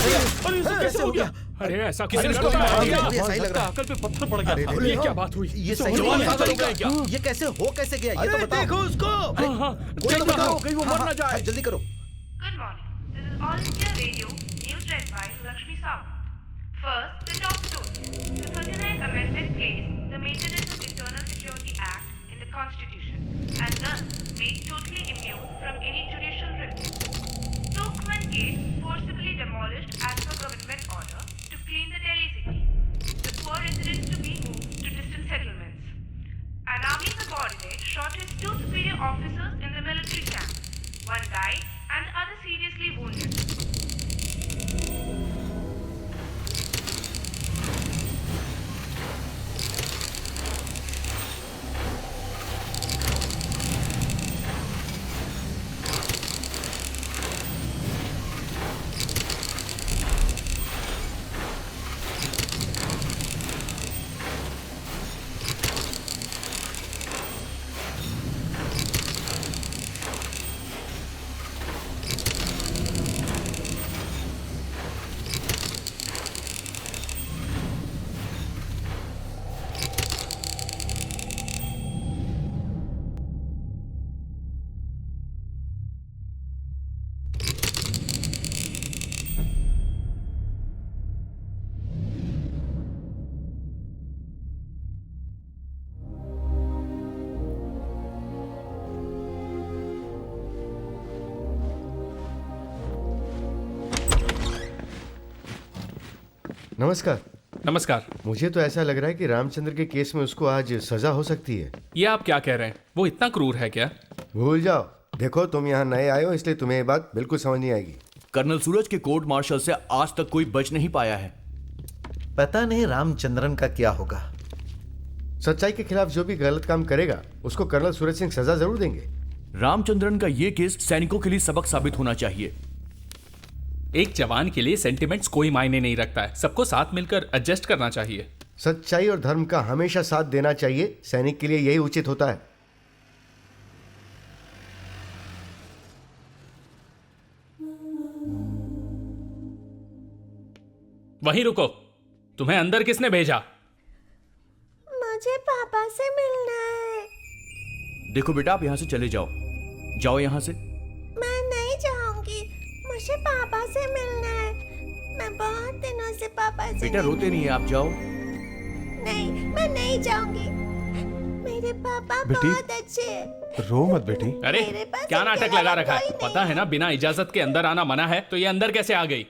अरे कैसे हो गया? अरे ऐसा किसी ने कुछ नहीं ये किया। सही लग रहा है। अकल पे पत्थर पड़ गया। ये क्या बात हुई? ये सही जवान नहीं पागल हो गए क्या? है। ये कैसे हो कैसे गया ये तो बताओ। देखो उसको। कोई तो बताओ कहीं वो मर ना जाए। जल्दी करो। Good morning. This is All India Radio, news read by Lakshmi Sahu. First, the top story. The 39th Amendment placed the Maintenance of Internal Security Act in the Constitution and thus made totally immune from any judicial review. Tukman Gate forcibly demolished as per government order to clean the Delhi city. The poor residents to be moved to distant settlements. An army subordinate shot his two superior officers in the military camp. One died and the other seriously wounded. नमस्कार। नमस्कार। मुझे तो ऐसा लग रहा है कि रामचंद्र के केस में उसको आज सजा हो सकती है। ये आप क्या कह रहे हैं? वो इतना क्रूर है क्या? भूल जाओ। देखो तुम यहाँ नए आए हो इसलिए तुम्हें ये बात बिल्कुल समझ नहीं आएगी। कर्नल सूरज के कोर्ट मार्शल से आज तक कोई बच नहीं पाया है। पता नहीं रामचंद्रन का क्या होगा। सच्चाई के खिलाफ जो भी गलत काम करेगा उसको कर्नल सूरज सिंह सजा जरूर देंगे। रामचंद्रन का ये केस सैनिकों के लिए सबक साबित होना चाहिए। एक जवान के लिए सेंटिमेंट्स कोई मायने नहीं रखता है। सबको साथ मिलकर एडजस्ट करना चाहिए। सच्चाई और धर्म का हमेशा साथ देना चाहिए। सैनिक के लिए यही उचित होता है। वहीं रुको। तुम्हें अंदर किसने भेजा? मुझे पापा से मिलना है। देखो बेटा, आप यहाँ से चले जाओ। जाओ यहाँ से। मैं नहीं जाऊंगी। मुझे पापा से मिलना है। मैं बहुत दिनों से पापा से बेटा रोते नहीं है, आप जाओ। नहीं, मैं नहीं जाऊंगी। मेरे पापा बहुत अच्छे हैं। रो मत बेटी। अरे मेरे पास क्या इनके नाटक लगा अलावा रखा है? कोई नहीं पता है ना बिना इजाजत के अंदर आना मना है, तो ये अंदर कैसे आ गई?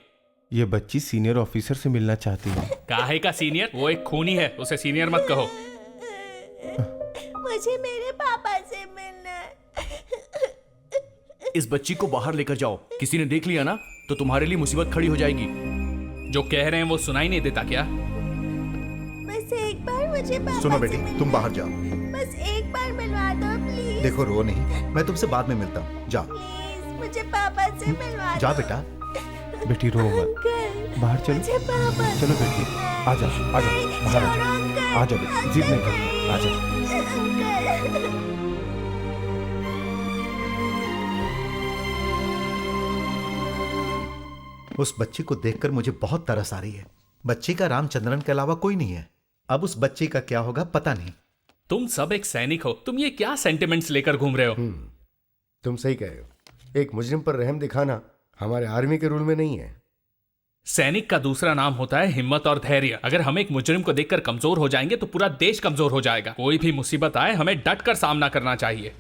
ये बच्ची सीनियर ऑफिसर से मिलना चाहती है। काहे का सीनियर? वो एक खूनी है, उसे सीनियर मत कहो। मुझे मेरे पापा से मिलना है। इस बच्ची को बाहर लेकर जाओ। किसी ने देख लिया ना तो तुम्हारे लिए मुसीबत खड़ी हो जाएगी। जो कह रहे हैं वो सुनाई नहीं देता क्या? बस एक बार मुझे पापा सुनो से बेटी मिलना तुम बाहर जाओ। है। बस एक बार मिलवा दो प्लीज। देखो रो नहीं, मैं तुमसे बाद में मिलता हूँ। जाओ प्लीज मुझे पापा से मिलवा दो। जा बेटा। बेटी रो मत। अंकल, बाहर चलो। मुझे पापा चलो बेटी, आ जाओ आ जाओ, बाहर आ जाओ। आ जाओ बेटी, जिद नहीं करना, आ जाओ। उस बच्ची को देखकर मुझे बहुत तरस आ रही है। बच्ची का रामचंद्रन के अलावा कोई नहीं है। अब उस बच्ची का क्या होगा पता नहीं। तुम सब एक सैनिक हो, तुम ये क्या सेंटिमेंट्स लेकर घूम रहे हो? तुम सही कह रहे हो। एक मुजरिम पर रहम दिखाना हमारे आर्मी के रूल में नहीं है। सैनिक का दूसरा नाम होता है हिम्मत और धैर्य। अगर हम एक मुजरिम को देखकर कमजोर हो जाएंगे तो पूरा देश कमजोर हो जाएगा। कोई भी मुसीबत आए हमें डट कर सामना करना चाहिए।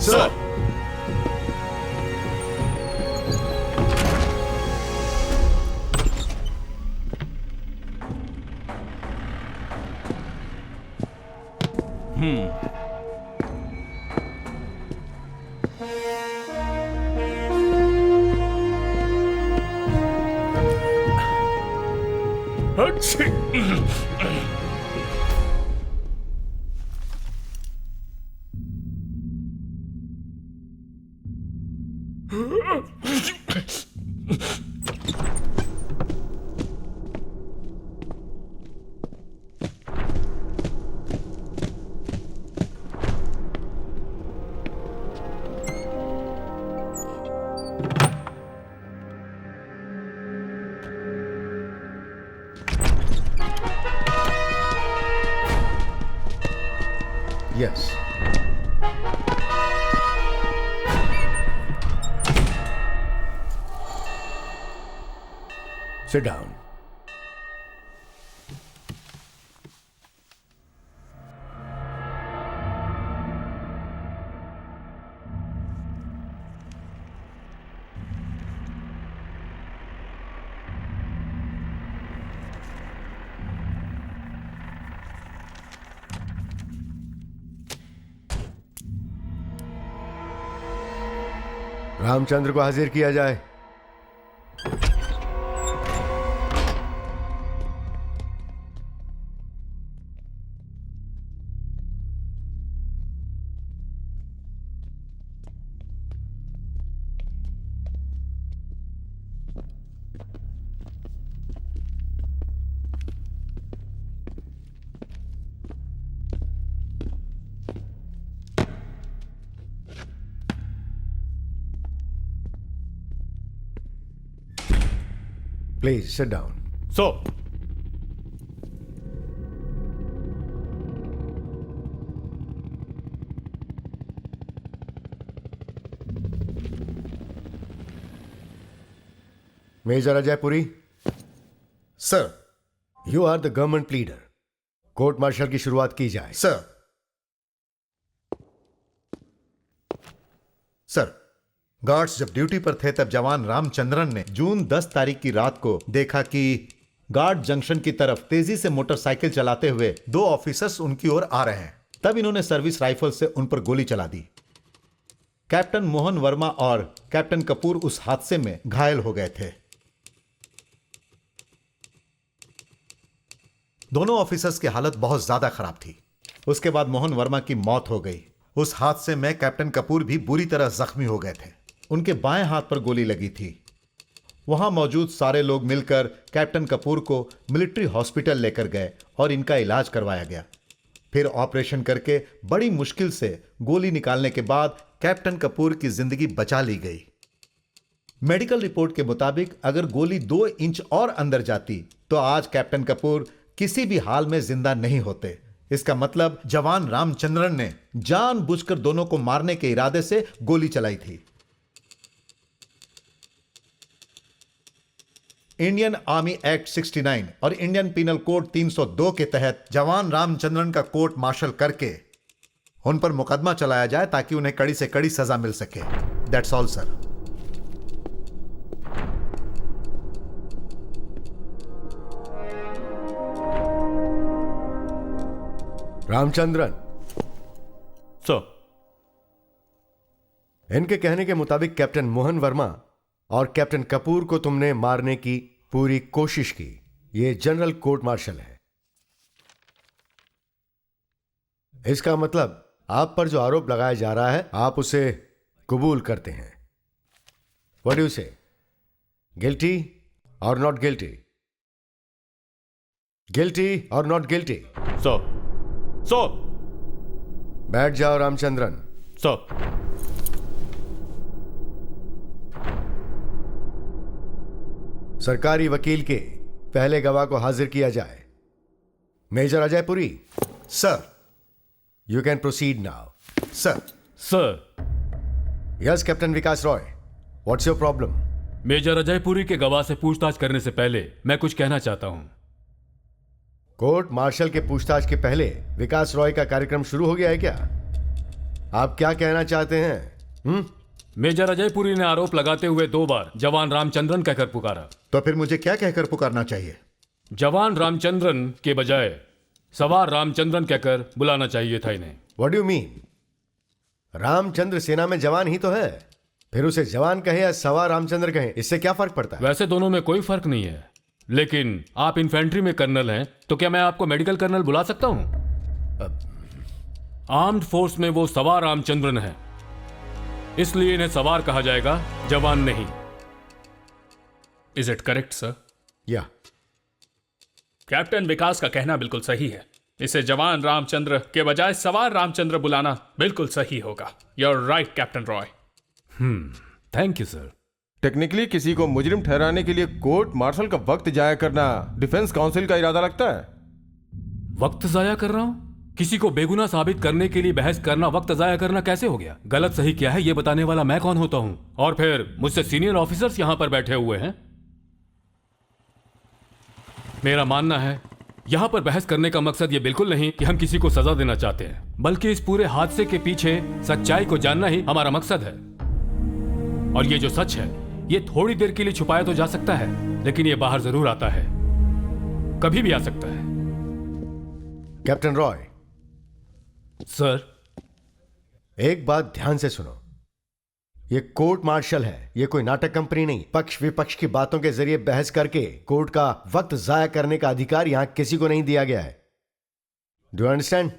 Sir yes. Sit down. Ramchandra को हाजिर किया जाए। Please sit down. So major Ajay Puri, sir. You are the government leader. Court martial की शुरुआत की जाए। सर। सर, गार्ड्स जब ड्यूटी पर थे तब जवान रामचंद्रन ने जून 10 तारीख की रात को देखा कि गार्ड जंक्शन की तरफ तेजी से मोटरसाइकिल चलाते हुए 2 ऑफिसर्स उनकी ओर आ रहे हैं। तब इन्होंने सर्विस राइफल से उन पर गोली चला दी। कैप्टन मोहन वर्मा और कैप्टन कपूर उस हादसे में घायल हो गए थे। दोनों ऑफिसर्स की हालत बहुत ज्यादा खराब थी। उसके बाद मोहन वर्मा की मौत हो गई। उस हादसे में कैप्टन कपूर भी बुरी तरह जख्मी हो गए थे। उनके बाएं हाथ पर गोली लगी थी। वहां मौजूद सारे लोग मिलकर कैप्टन कपूर को मिलिट्री हॉस्पिटल लेकर गए और इनका इलाज करवाया गया। फिर ऑपरेशन करके बड़ी मुश्किल से गोली निकालने के बाद कैप्टन कपूर की जिंदगी बचा ली गई। मेडिकल रिपोर्ट के मुताबिक अगर गोली 2 इंच और अंदर जाती तो आज कैप्टन कपूर किसी भी हाल में जिंदा नहीं होते। इसका मतलब जवान रामचंद्रन ने जानबूझकर दोनों को मारने के इरादे से गोली चलाई थी। इंडियन आर्मी एक्ट 69 और इंडियन पीनल कोड 302 के तहत जवान रामचंद्रन का कोर्ट मार्शल करके उन पर मुकदमा चलाया जाए ताकि उन्हें कड़ी से कड़ी सजा मिल सके। That's all sir. Ramachandran, so इनके कहने के मुताबिक कैप्टन मोहन वर्मा और कैप्टन कपूर को तुमने मारने की पूरी कोशिश की। यह जनरल कोर्ट मार्शल है। इसका मतलब आप पर जो आरोप लगाया जा रहा है आप उसे कबूल करते हैं। व्हाट डू यू से? गिल्टी और नॉट गिल्टी? गिल्टी और नॉट गिल्टी? सो बैठ जाओ रामचंद्रन। सो सरकारी वकील के पहले गवाह को हाजिर किया जाए। Major Ajay Puri, sir. You can proceed now. Sir. Sir, yes captain Vikas Roy, what's your problem? Major Ajay Puri के गवाह से पूछताछ करने से पहले मैं कुछ कहना चाहता हूं। कोर्ट मार्शल के पूछताछ के पहले विकास रॉय का कार्यक्रम शुरू हो गया है क्या? आप क्या कहना चाहते हैं? मेजर अजय पुरी ने आरोप लगाते हुए 2 बार जवान रामचंद्रन कहकर पुकारा। तो फिर मुझे क्या कहकर पुकारना चाहिए? जवान रामचंद्रन के बजाय सवार रामचंद्रन कहकर बुलाना चाहिए था इन्हें। What do mean? रामचंद्र सेना में जवान ही तो है, फिर उसे जवान कहे या सवार रामचंद्र कहे, इससे क्या फर्क पड़ता है? वैसे दोनों में कोई फर्क नहीं है, लेकिन आप इन्फेंट्री में कर्नल हैं, तो क्या मैं आपको मेडिकल कर्नल बुला सकता हूं? आर्म्ड फोर्स में वो सवार रामचंद्रन है, इसलिए इन्हें सवार कहा जाएगा, जवान नहीं। Is it correct sir? या कैप्टन विकास का कहना बिल्कुल सही है। इसे जवान रामचंद्र के बजाय सवार रामचंद्र बुलाना बिल्कुल सही होगा। You are right captain Roy. Thank you sir. Technically किसी को मुजरिम ठहराने के लिए कोर्ट मार्शल का वक्त जाया करना डिफेंस काउंसिल का इरादा रखता है। वक्त जाया कर रहा हूं? किसी को बेगुनाह साबित करने के लिए बहस करना वक्त जाया करना कैसे हो गया? गलत सही क्या है ये बताने वाला मैं कौन होता हूं? और फिर मुझसे सीनियर ऑफिसर्स यहां पर बैठे हुए हैं। मेरा मानना है यहां पर बहस करने का मकसद ये बिल्कुल नहीं कि हम किसी को सजा देना चाहते हैं, बल्कि इस पूरे हादसे के पीछे सच्चाई को जानना ही हमारा मकसद है। और ये जो सच है ये थोड़ी देर के लिए छुपाया तो जा सकता है, लेकिन ये बाहर जरूर आता है, कभी भी आ सकता है। कैप्टन रॉय, सर, एक बात ध्यान से सुनो। ये कोर्ट मार्शल है, ये कोई नाटक कंपनी नहीं। पक्ष विपक्ष की बातों के जरिए बहस करके कोर्ट का वक्त जाया करने का अधिकार यहां किसी को नहीं दिया गया है। Do you understand?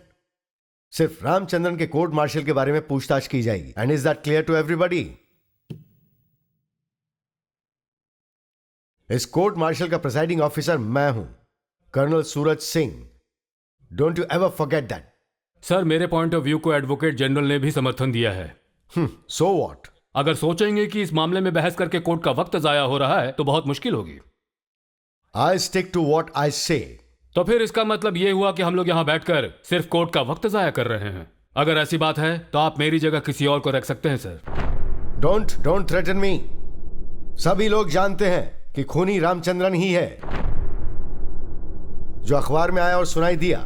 सिर्फ रामचंद्रन के कोर्ट मार्शल के बारे में पूछताछ की जाएगी। And is that clear to everybody? इस कोर्ट मार्शल का प्रिसाइडिंग ऑफिसर मैं हूं, colonel Suraj Singh. Don't you ever forget that. Sir, मेरे पॉइंट ऑफ व्यू को एडवोकेट जनरल ने भी समर्थन दिया है। So what? अगर सोचेंगे कि इस मामले में बहस करके कोर्ट का वक्त जाया हो रहा है तो बहुत मुश्किल होगी। I stick to what I say. तो फिर इसका मतलब यह हुआ कि हम लोग यहां बैठकर सिर्फ कोर्ट का वक्त जाया कर रहे हैं। अगर ऐसी बात है तो आप मेरी जगह किसी और को रख सकते हैं सर। डोंट थ्रेटन मी। सभी लोग जानते हैं कि खूनी रामचंद्रन ही है। जो अखबार में आया और सुनाई दिया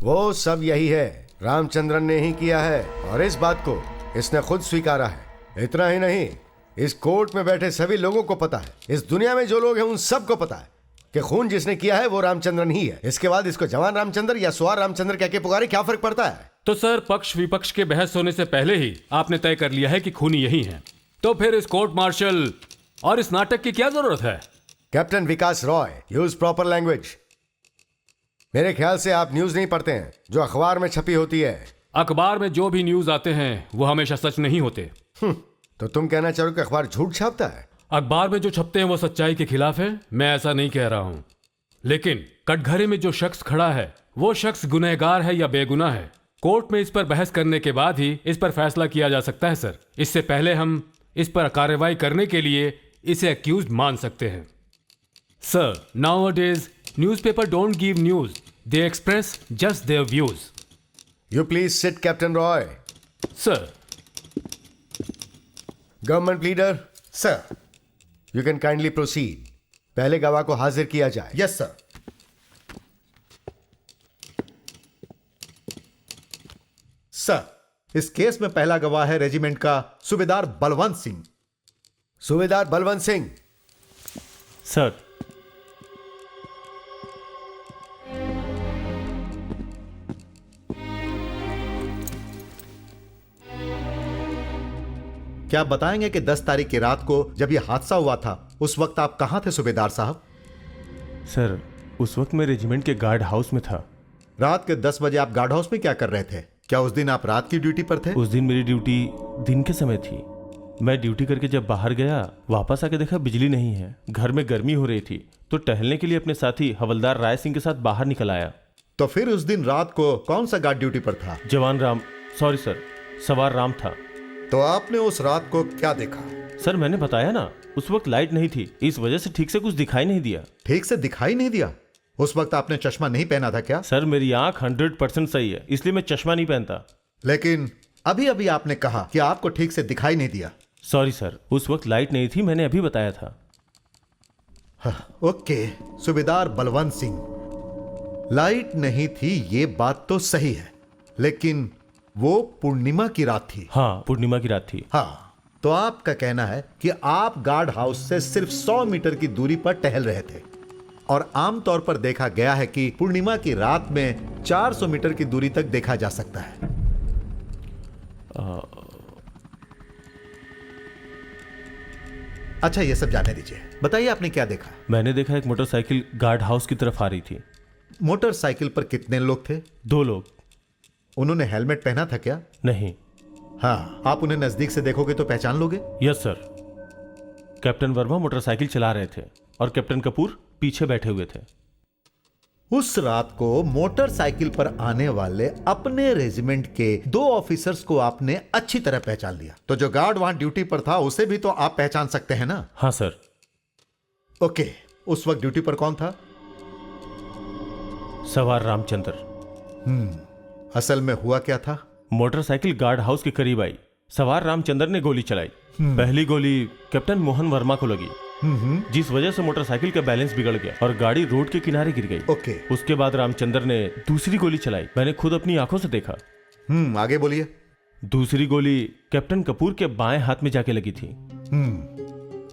वो सब यही है। रामचंद्रन ने ही किया है और इस बात को इसने खुद स्वीकारा है। इतना ही नहीं, इस कोर्ट में बैठे सभी लोगों को पता है, इस दुनिया में जो लोग हैं उन सबको पता है कि खून जिसने किया है वो रामचंद्रन ही है। इसके बाद इसको जवान रामचंद्र या सुवार रामचंद्र कह के पुकारे, क्या फर्क पड़ता है? तो सर, पक्ष विपक्ष के बहस होने से पहले ही आपने तय कर लिया है कि खूनी यही है, तो फिर इस कोर्ट मार्शल और इस नाटक की क्या जरूरत है? Captain Vikas Roy, use proper language. मेरे ख्याल से आप न्यूज नहीं पढ़ते हैं जो अखबार में छपी होती है। अखबार में जो भी न्यूज आते हैं वो हमेशा सच नहीं होते। तो तुम कहना चाहो कि अखबार झूठ छापता है? अखबार में जो छपते हैं वो सच्चाई के खिलाफ है, मैं ऐसा नहीं कह रहा हूं। लेकिन कटघरे में जो शख्स खड़ा है वो शख्स गुनहगार है या बेगुनाह है, कोर्ट में इस पर बहस करने के बाद ही इस पर फैसला किया जा सकता है सर। इससे पहले हम इस पर कार्रवाई करने के लिए इसे अक्यूज मान सकते हैं। Sir, nowadays newspaper don't give news, they express just their views. You please sit captain Roy. Sir, government leader, sir. You can kindly proceed. पहले गवाह को हाजिर किया जाए। Yes sir. सर, इस केस में पहला गवाह है रेजिमेंट का सूबेदार बलवंत सिंह। सूबेदार बलवंत सिंह। सर, क्या आप बताएंगे कि 10 तारीख की रात को जब यह हादसा हुआ था उस वक्त आप कहां थे सूबेदार साहब? सर, उस वक्त मैं रेजिमेंट के गार्ड हाउस में था। रात के 10 बजे आप गार्ड हाउस में क्या कर रहे थे? क्या उस दिन आप रात की ड्यूटी पर थे? उस दिन मेरी ड्यूटी दिन के समय थी। मैं ड्यूटी करके जब बाहर गया, वापस आके देखा बिजली नहीं है, घर में गर्मी हो रही थी, तो टहलने के लिए अपने साथी हवलदार राय सिंह के साथ बाहर निकल आया। तो फिर उस दिन रात को कौन सा गार्ड ड्यूटी पर था? जवान राम, सॉरी सर, सवार राम था। तो आपने उस रात को क्या देखा? सर, मैंने बताया ना, उस वक्त लाइट नहीं थी, इस वजह से ठीक से कुछ दिखाई नहीं दिया। ठीक से दिखाई नहीं दिया? उस वक्त आपने चश्मा नहीं पहना था क्या? सर, मेरी आंख 100% सही है, इसलिए मैं चश्मा नहीं पहनता। लेकिन अभी अभी आपने कहा कि आपको ठीक से दिखाई नहीं दिया। सॉरी सर, उस वक्त लाइट नहीं थी, मैंने अभी बताया था। ओके, सूबेदार बलवंत सिंह, लाइट नहीं थी ये बात तो सही है, लेकिन वो पूर्णिमा की रात थी। हाँ, पूर्णिमा की रात थी। हाँ, तो आपका कहना है कि आप गार्ड हाउस से सिर्फ 100 मीटर की दूरी पर टहल रहे थे, और आमतौर पर देखा गया है कि पूर्णिमा की रात में 400 मीटर की दूरी तक देखा जा सकता है। अच्छा, ये सब जाने दीजिए, बताइए आपने क्या देखा? मैंने देखा एक मोटरसाइकिल गार्ड हाउस की तरफ आ रही थी। मोटरसाइकिल पर कितने लोग थे? 2 लोग। उन्होंने हेलमेट पहना था क्या? नहीं। हाँ, आप उन्हें नजदीक से देखोगे तो पहचान लोगे? Yes sir. Captain Verma motorcycle चला रहे थे और कैप्टन कपूर पीछे बैठे हुए थे। उस रात को मोटरसाइकिल पर आने वाले अपने रेजिमेंट के 2 ऑफिसर्स को आपने अच्छी तरह पहचान लिया, तो जो गार्ड वहां ड्यूटी पर था उसे भी तो आप पहचान सकते हैं ना? हाँ सर। ओके, उस वक्त ड्यूटी पर कौन था? सवार रामचंद्र। असल में हुआ क्या था? मोटरसाइकिल गार्ड हाउस के करीब आई, सवार रामचंद्र ने गोली चलाई। पहली गोली कैप्टन मोहन वर्मा को लगी, जिस वजह से मोटरसाइकिल का बैलेंस बिगड़ गया और गाड़ी रोड के किनारे गिर गई। ओके। उसके बाद रामचंद्र ने दूसरी गोली चलाई, मैंने खुद अपनी आंखों से देखा। आगे बोलिए। दूसरी गोली कैप्टन कपूर के बाएं हाथ में जाके लगी थी।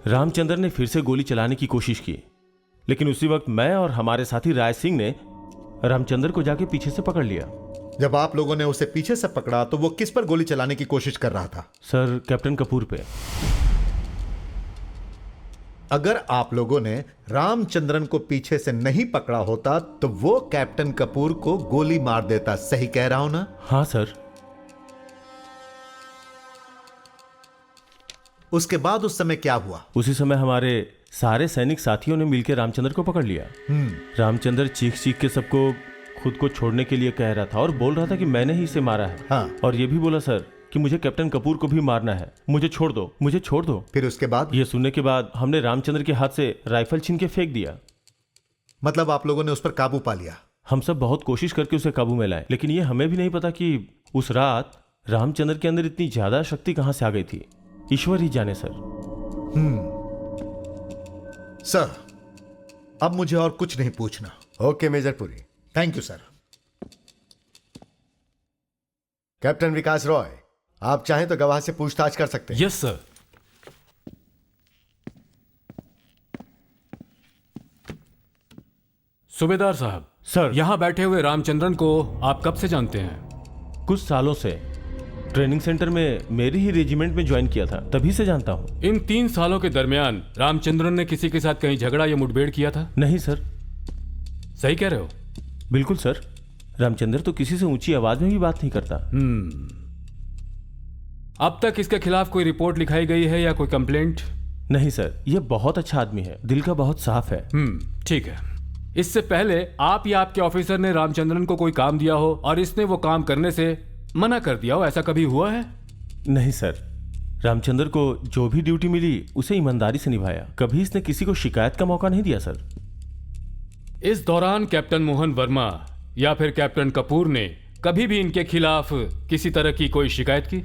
रामचंद्र ने फिर से गोली चलाने की कोशिश की, लेकिन उसी वक्त मैं और हमारे साथी राय सिंह ने रामचंद्र को जाके पीछे से पकड़ लिया। जब आप लोगों ने उसे पीछे से पकड़ा तो वो किस पर गोली चलाने की कोशिश कर रहा था? सर, कैप्टन कपूर पे। अगर आप लोगों ने रामचंद्रन को पीछे से नहीं पकड़ा होता तो वो कैप्टन कपूर को गोली मार देता। सही कह रहा हूं ना? हाँ सर। उसके बाद उस समय क्या हुआ? उसी समय हमारे सारे सैनिक साथियों ने मिलकर रामचंद्र को पकड़ लिया। रामचंद्र चीख चीख के सबको खुद को छोड़ने के लिए कह रहा था और बोल रहा था कि मैंने ही इसे मारा है। हाँ। और ये भी बोला सर कि मुझे कैप्टन कपूर को भी मारना है, मुझे छोड़ दो, मुझे छोड़ दो। फिर उसके बाद? ये सुनने के बाद हमने रामचंद्र के हाथ से राइफल छीन के फेंक दिया। मतलब आप लोगों ने उस पर काबू पा लिया? हम सब बहुत कोशिश करके उसे काबू में लाए, लेकिन ये हमें भी नहीं पता कि उस रात रामचंद्र के अंदर इतनी ज्यादा शक्ति कहां से आ गई थी। ईश्वर ही जाने सर। सर, अब मुझे और कुछ नहीं पूछना। Okay major Puri. Thank you sir. Captain Vikas Roy, आप चाहें तो गवाह से पूछताछ कर सकते हैं। Yes sir. सूबेदार साहब, सर। यहां बैठे हुए रामचंद्रन को आप कब से जानते हैं? कुछ सालों से। ट्रेनिंग सेंटर में मेरी ही रेजिमेंट में ज्वाइन किया था, तभी से जानता हूँ। इन 3 सालों के दरमियान रामचंद्रन ने किसी के साथ कहीं झगड़ा या मुठभेड़ किया था? नहीं सर। सही कह रहे हो? बिल्कुल सर। रामचंद्र तो किसी से ऊंची आवाज में भी बात नहीं करता। अब तक इसके खिलाफ कोई रिपोर्ट लिखाई गई है या कोई कंप्लेंट? नहीं सर, ये बहुत अच्छा आदमी है, दिल का बहुत साफ है। ठीक है। इससे पहले आप या आपके ऑफिसर ने रामचंद्रन को कोई काम दिया हो और इसने वो काम करने से मना कर दिया हो, ऐसा कभी हुआ है? नहीं सर, रामचंद्र को जो भी ड्यूटी मिली उसे ईमानदारी से निभाया, कभी इसने किसी को शिकायत का मौका नहीं दिया सर। इस दौरान कैप्टन मोहन वर्मा या फिर कैप्टन कपूर ने कभी भी इनके खिलाफ किसी तरह की कोई शिकायत की?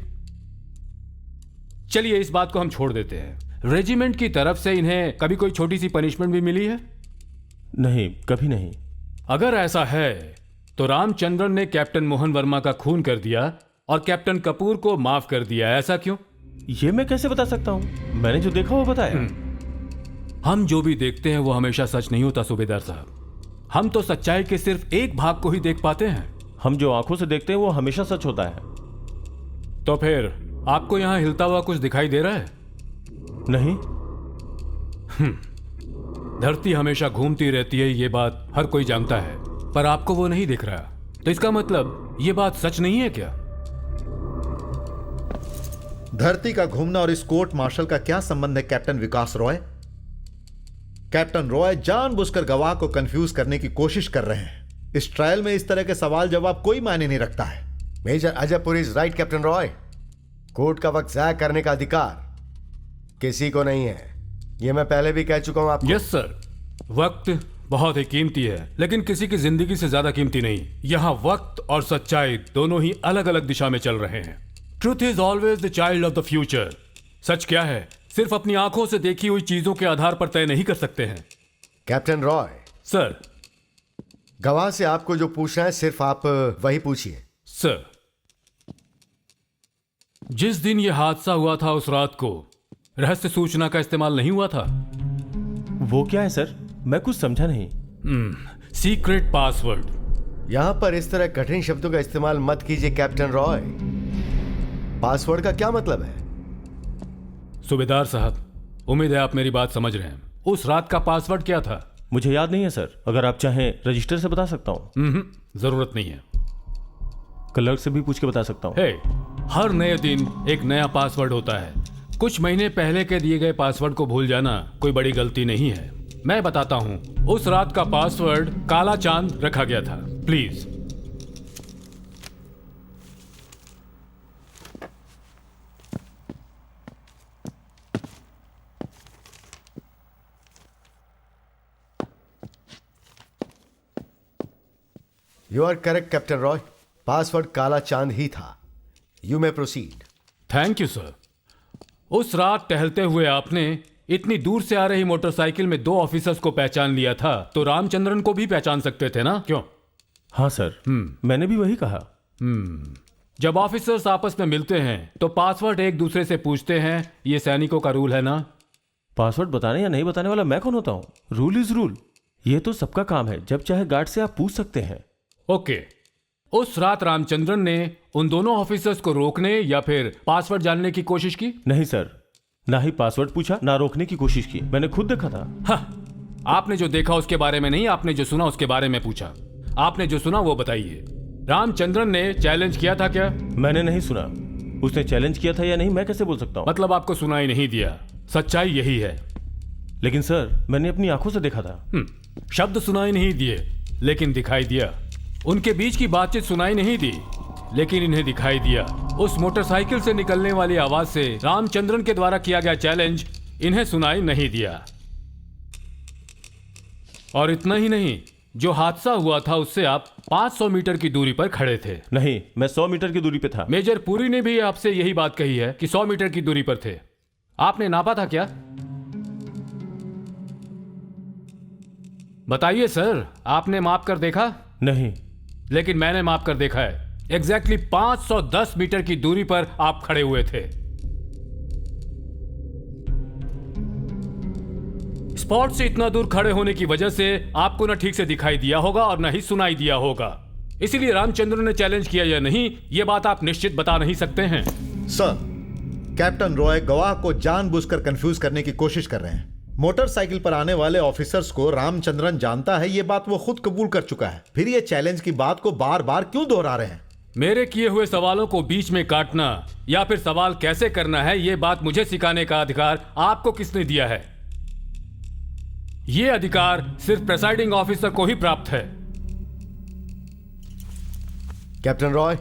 चलिए इस बात को हम छोड़ देते हैं। रेजिमेंट की तरफ से इन्हें कभी कोई छोटी सी पनिशमेंट भी मिली है? नहीं, कभी नहीं। अगर ऐसा है तो रामचंद्रन ने कैप्टन मोहन वर्मा का खून कर दिया और कैप्टन कपूर को माफ कर दिया, ऐसा क्यों? ये मैं कैसे बता सकता हूं? मैंने जो देखा वो बताया। हम जो भी देखते हैं वो हमेशा सच नहीं होता सूबेदार साहब। हम तो सच्चाई के सिर्फ एक भाग को ही देख पाते हैं। हम जो आंखों से देखते हैं वो हमेशा सच होता है। तो फिर आपको यहां हिलता हुआ कुछ दिखाई दे रहा है? नहीं। धरती हमेशा घूमती रहती है, ये बात हर कोई जानता है, पर आपको वो नहीं दिख रहा। तो इसका मतलब ये बात सच नहीं है क्या? धरती का घूमना और इस कोर्ट मार्शल का क्या संबंध है कैप्टन विकास रॉय? कैप्टन रॉय जानबूझकर गवाह को कंफ्यूज करने की कोशिश कर रहे हैं। इस ट्रायल में इस तरह के सवाल जवाब कोई मायने नहीं रखता है। Major Ajay Puri is right captain Roy. Court का वक्त जाया करने का अधिकार किसी को नहीं है, ये मैं पहले भी कह चुका हूं आपको। यस सर, वक्त बहुत ही कीमती है, लेकिन किसी की जिंदगी से ज्यादा कीमती नहीं। यहाँ वक्त और सच्चाई दोनों ही अलग अलग दिशा में चल रहे हैं। Truth is always the child of the future. सच क्या है सिर्फ अपनी आंखों से देखी हुई चीजों के आधार पर तय नहीं कर सकते हैं। Captain Roy, sir. गवाह से आपको जो पूछना है सिर्फ आप वही पूछिए। सर, जिस दिन यह हादसा हुआ था उस रात को रहस्य सूचना का इस्तेमाल नहीं हुआ था? वो क्या है सर? मैं कुछ समझा नहीं। Secret password. यहां पर इस तरह कठिन शब्दों का इस्तेमाल मत कीजिए कैप्टन रॉय। पासवर्ड का क्या मतलब है? सूबेदार साहब, उम्मीद है आप मेरी बात समझ रहे हैं। उस रात का पासवर्ड क्या था? मुझे याद नहीं है सर, अगर आप चाहें रजिस्टर से बता सकता हूँ। जरूरत नहीं है, क्लर्क से भी पूछ के बता सकता हूँ। हे, हर नए दिन एक नया पासवर्ड होता है। कुछ महीने पहले के दिए गए पासवर्ड को भूल जाना कोई बड़ी गलती नहीं है। मैं बताता हूं, उस रात का पासवर्ड काला चांद रखा गया था। Please. You are correct captain Roy. Password काला चांद ही था। You may proceed. Thank you sir. उस रात टहलते हुए आपने इतनी दूर से आ रही मोटरसाइकिल में 2 ऑफिसर्स को पहचान लिया था, तो रामचंद्रन को भी पहचान सकते थे ना, क्यों? हाँ सर, मैंने भी वही कहा। जब ऑफिसर्स आपस में मिलते हैं तो पासवर्ड एक दूसरे से पूछते हैं, ये सैनिकों का रूल है ना? पासवर्ड बताने या नहीं बताने वाला मैं कौन होता हूँ? Rule is rule. ये तो सबका काम है, जब चाहे गार्ड से आप पूछ सकते हैं। ओके। उस रात रामचंद्रन ने उन दोनों ऑफिसर्स को रोकने या फिर पासवर्ड जानने की कोशिश की? नहीं सर, ना ही पासवर्ड पूछा ना रोकने की कोशिश की। मैंने खुद देखा था। हाँ, आपने जो देखा उसके बारे में नहीं, आपने जो सुना उसके बारे में पूछा। आपने जो सुना वो बताइए। रामचंद्रन ने चैलेंज किया था क्या? मैंने नहीं सुना। उसने चैलेंज किया था या नहीं मैं कैसे बोल सकता हूँ? मतलब आपको सुनाई नहीं दिया। सच्चाई यही है। लेकिन सर, मैंने अपनी आंखों से देखा था। शब्द सुनाई नहीं दिए लेकिन दिखाई दिया। उनके बीच की बातचीत सुनाई नहीं दी लेकिन इन्हें दिखाई दिया। उस मोटरसाइकिल से निकलने वाली आवाज से रामचंद्रन के द्वारा किया गया चैलेंज इन्हें सुनाई नहीं दिया। और इतना ही नहीं, जो हादसा हुआ था उससे आप 500 मीटर की दूरी पर खड़े थे। नहीं, मैं 100 मीटर की दूरी पे था। मेजर पुरी ने भी आपसे यही बात कही है कि 100 मीटर की दूरी पर थे। आपने नापा था क्या? बताइए सर, आपने माप कर देखा? नहीं। लेकिन मैंने माप कर देखा है। एग्जैक्टली 510 मीटर की दूरी पर आप खड़े हुए थे। स्पॉट से इतना दूर खड़े होने की वजह से आपको ना ठीक से दिखाई दिया होगा और ना ही सुनाई दिया होगा। इसीलिए रामचंद्र ने चैलेंज किया या नहीं, यह बात आप निश्चित बता नहीं सकते हैं। सर, कैप्टन रॉय गवाह को जानबूझकर कंफ्यूज करने की कोशिश कर रहे हैं। मोटरसाइकिल पर आने वाले ऑफिसर्स को रामचंद्रन जानता है, यह बात वो खुद कबूल कर चुका है। फिर ये चैलेंज की बात को बार बार क्यों दोहरा रहे हैं? मेरे किए हुए सवालों को बीच में काटना या फिर सवाल कैसे करना है, यह बात मुझे सिखाने का अधिकार आपको किसने दिया है? यह अधिकार सिर्फ प्रेसाइडिंग ऑफिसर को ही प्राप्त है। Captain Roy,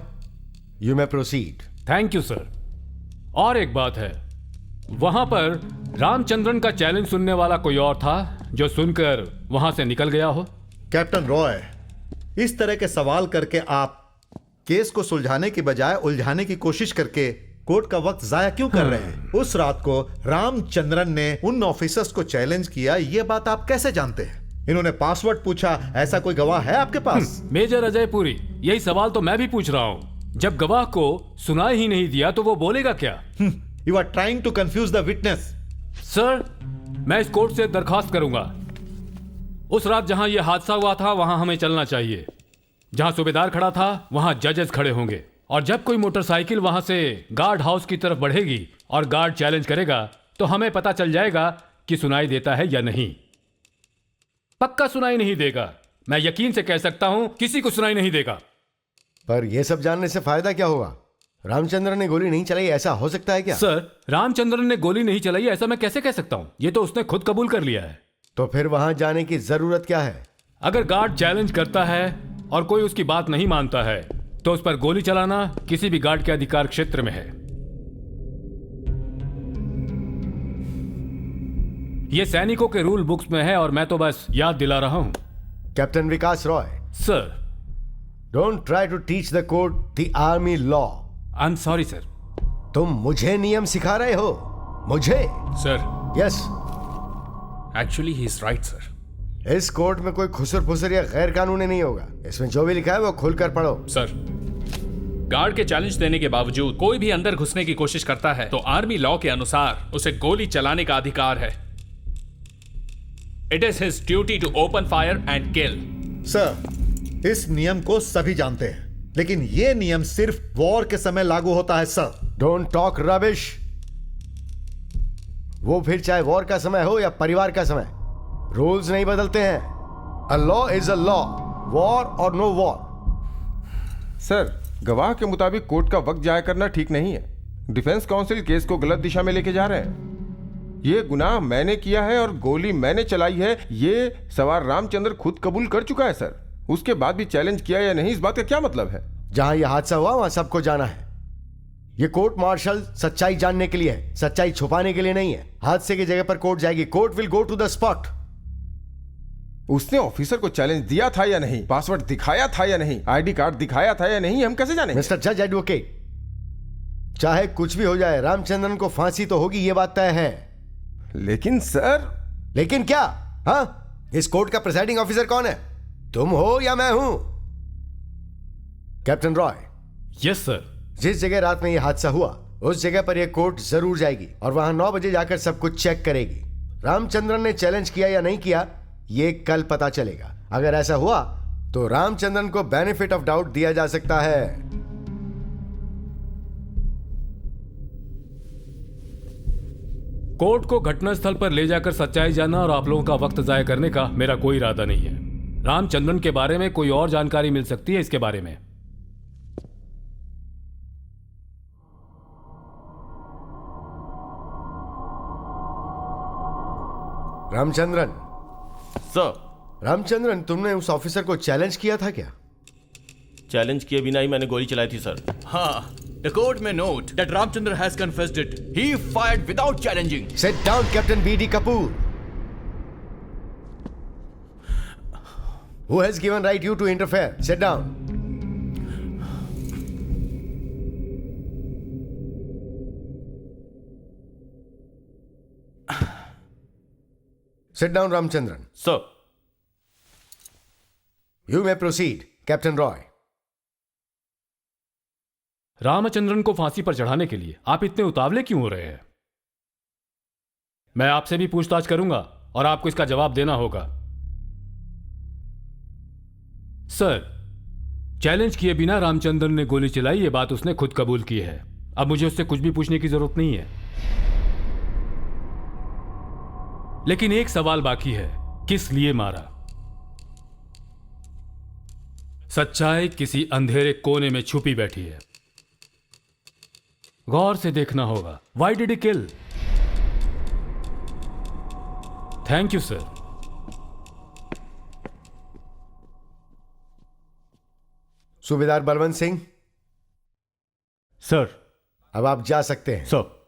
you may proceed. Thank you sir. और एक बात है, वहां पर रामचंद्रन का चैलेंज सुनने वाला कोई और था जो सुनकर वहां से निकल गया हो? कैप्टन रॉय, इस तरह के सवाल करके आप केस को सुलझाने की बजाय उलझाने की कोशिश करके कोर्ट का वक्त जाया क्यों कर रहे हैं? उस रात को रामचंद्रन ने उन ऑफिसर्स को चैलेंज किया, यह बात आप कैसे जानते हैं? इन्होंने पासवर्ड पूछा, ऐसा कोई गवाह है आपके पास? मेजर अजय पुरी, यही सवाल तो मैं भी पूछ रहा हूं। जब गवाह को सुनाई ही नहीं दिया तो वो बोलेगा क्या? You are trying to confuse the witness. Sir, मैं इस कोर्ट से दरखास्त करूंगा। उस रात जहां यह हादसा हुआ था वहां हमें चलना चाहिए। जहां सूबेदार खड़ा था वहां जजेस खड़े होंगे, और जब कोई मोटरसाइकिल वहां से गार्ड हाउस की तरफ बढ़ेगी और गार्ड चैलेंज करेगा तो हमें पता चल जाएगा कि सुनाई देता है या नहीं। पक्का सुनाई नहीं देगा। मैं यकीन से कह सकता हूं, किसी को सुनाई नहीं देगा। पर यह सब जानने से फायदा क्या होगा? रामचंद्रन ने गोली नहीं चलाई, ऐसा हो सकता है क्या? सर, रामचंद्रन ने गोली नहीं चलाई ऐसा मैं कैसे कह सकता हूं? यह तो उसने खुद कबूल कर लिया है। तो फिर वहां जाने की जरूरत क्या है? अगर गार्ड चैलेंज करता है और कोई उसकी बात नहीं मानता है तो उस पर गोली चलाना किसी भी गार्ड के अधिकार क्षेत्र में है। यह सैनिकों के रूल बुक्स में है और मैं तो बस याद दिला रहा हूं। Captain Vikas Roy, sir, don't try to teach the court the army law. I am sorry sir. तुम मुझे नियम सिखा रहे हो? मुझे? Sir, yes. Actually he is right sir. इस कोर्ट में कोई खुसर फुसर या गैर कानूनी नहीं होगा। इसमें जो भी लिखा है वो खुलकर पढ़ो। सर, गार्ड के चैलेंज देने के बावजूद कोई भी अंदर घुसने की कोशिश करता है तो आर्मी लॉ के अनुसार उसे गोली चलाने का अधिकार है। It is his duty to open fire and kill. Sir, इस नियम को सभी जानते हैं, लेकिन यह नियम सिर्फ वॉर के समय लागू होता है। Sir, don't talk rubbish. वो फिर चाहे वॉर का समय हो या परिवार का समय, रूल्स नहीं बदलते हैं। A law is a law, war और नो वॉर। सर, गवाह के मुताबिक कोर्ट का वक्त जाया करना ठीक नहीं है। डिफेंस काउंसिल केस को गलत दिशा में लेके जा रहे हैं। ये गुनाह मैंने किया है और गोली मैंने चलाई है, ये सवार रामचंद्र खुद कबूल कर चुका है सर। उसके बाद भी चैलेंज किया या नहीं, इस बात का क्या मतलब है? जहां यह हादसा हुआ वहां सबको जाना है। यह कोर्ट मार्शल सच्चाई जानने के लिए है, सच्चाई छुपाने के लिए नहीं है। हादसे की जगह पर कोर्ट जाएगी। Court will go to the spot. उसने ऑफिसर को चैलेंज दिया था या नहीं, पासवर्ड दिखाया था या नहीं, आईडी कार्ड दिखाया था या नहीं, हम कैसे जानेंगे? मिस्टर जज एडवोकेट, चाहे कुछ भी हो जाए, रामचंद्रन को फांसी तो होगी, ये बात तय है। लेकिन सर। लेकिन क्या? हाँ, इस कोर्ट का प्रिसाइडिंग ऑफिसर कौन है? तुम हो या मैं हूं? कैप्टन रॉय। Yes sir. जिस जगह रात में यह हादसा हुआ उस जगह पर यह कोर्ट जरूर जाएगी और वहां 9 बजे जाकर सब कुछ चेक करेगी। रामचंद्रन ने चैलेंज किया या नहीं किया ये कल पता चलेगा। अगर ऐसा हुआ तो रामचंद्रन को बेनिफिट ऑफ डाउट दिया जा सकता है। कोर्ट को घटनास्थल पर ले जाकर सच्चाई जानना और आप लोगों का वक्त जाया करने का मेरा कोई इरादा नहीं है। रामचंद्रन के बारे में कोई और जानकारी मिल सकती है इसके बारे में। रामचंद्रन। सर। रामचंद्रन, तुमने उस ऑफिसर को चैलेंज किया था क्या? चैलेंज किए बिना ही मैंने गोली चलाई थी सर। हाँ, the court may note that Ramchandra has confessed it. He fired without challenging. Sit down, Captain B.D. Kapoor. Who has given right you to interfere? Sit down. Sit down, Ramchandran. Sir. You may proceed, Captain Roy. Ramachandran को फांसी पर चढ़ाने के लिए आप इतने उतावले क्यों हो रहे हैं? मैं आपसे भी पूछताछ करूंगा और आपको इसका जवाब देना होगा। सर, चैलेंज किए बिना रामचंद्रन ने गोली चलाई, ये बात उसने खुद कबूल की है। अब मुझे उससे कुछ भी पूछने की जरूरत नहीं है। लेकिन एक सवाल बाकी है, किस लिए मारा? सच्चाई किसी अंधेरे कोने में छुपी बैठी है, गौर से देखना होगा। Why did he kill? Thank you sir. Subedar Balwant Singh. Sir. अब आप जा सकते हैं। Sir.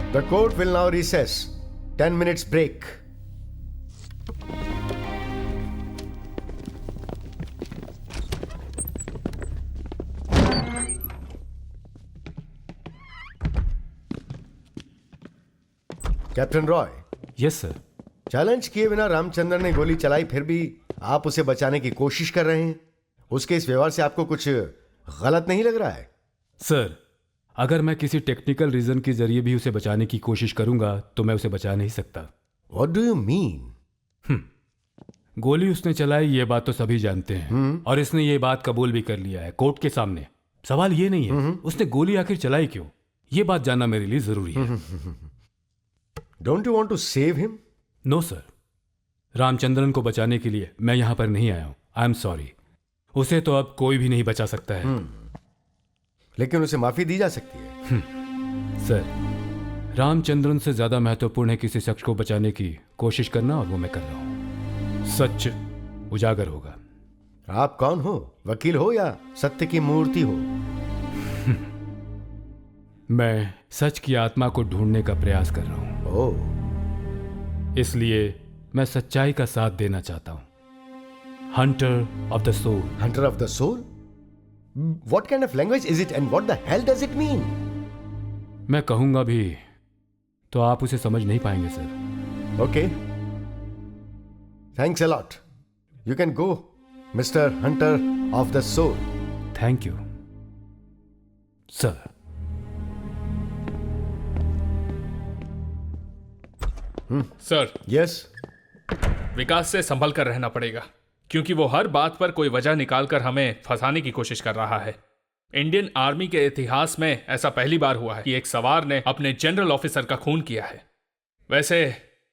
The court will now recess. 10 minutes break. Captain Roy. Yes sir. Challenge किए बिना रामचंद्रन ने गोली चलाई, फिर भी आप उसे बचाने की कोशिश कर रहे हैं। उसके इस व्यवहार से आपको कुछ गलत नहीं लग रहा है? सर, अगर मैं किसी टेक्निकल रीजन के जरिए भी उसे बचाने की कोशिश करूंगा तो मैं उसे बचा नहीं सकता। What do you mean? गोली उसने चलाई ये बात तो सभी जानते हैं और इसने ये बात कबूल भी कर लिया है कोर्ट के सामने। सवाल ये नहीं है उसने गोली आखिर चलाई क्यों, ये बात जानना मेरे लिए जरूरी है। Don't you want to save him? No sir, Ramachandran को बचाने के लिए मैं यहां पर नहीं आया हूं। आई एम सॉरी। उसे तो अब कोई भी नहीं बचा सकता है। लेकिन उसे माफी दी जा सकती है। सर, रामचंद्रन से ज्यादा महत्वपूर्ण है किसी शख्स को बचाने की कोशिश करना, और वो मैं कर रहा हूं। सच उजागर होगा। आप कौन हो? वकील हो या सत्य की मूर्ति हो? मैं सच की आत्मा को ढूंढने का प्रयास कर रहा हूं। ओह। इसलिए मैं सच्चाई का साथ देना चाहता हूं। Hunter of the soul. Hunter of the soul? What kind of language is it and what the hell does it mean? मैं कहूंगा भी तो आप उसे समझ नहीं पाएंगे sir. Okay. Thanks a lot. You can go, Mr. Hunter of the Soul. Thank you sir. Sir, Yes. विकास से संभल कर रहना पड़ेगा क्योंकि वो हर बात पर कोई वजह निकालकर हमें फंसाने की कोशिश कर रहा है। इंडियन आर्मी के इतिहास में ऐसा पहली बार हुआ है कि एक सवार ने अपने जनरल ऑफिसर का खून किया है। वैसे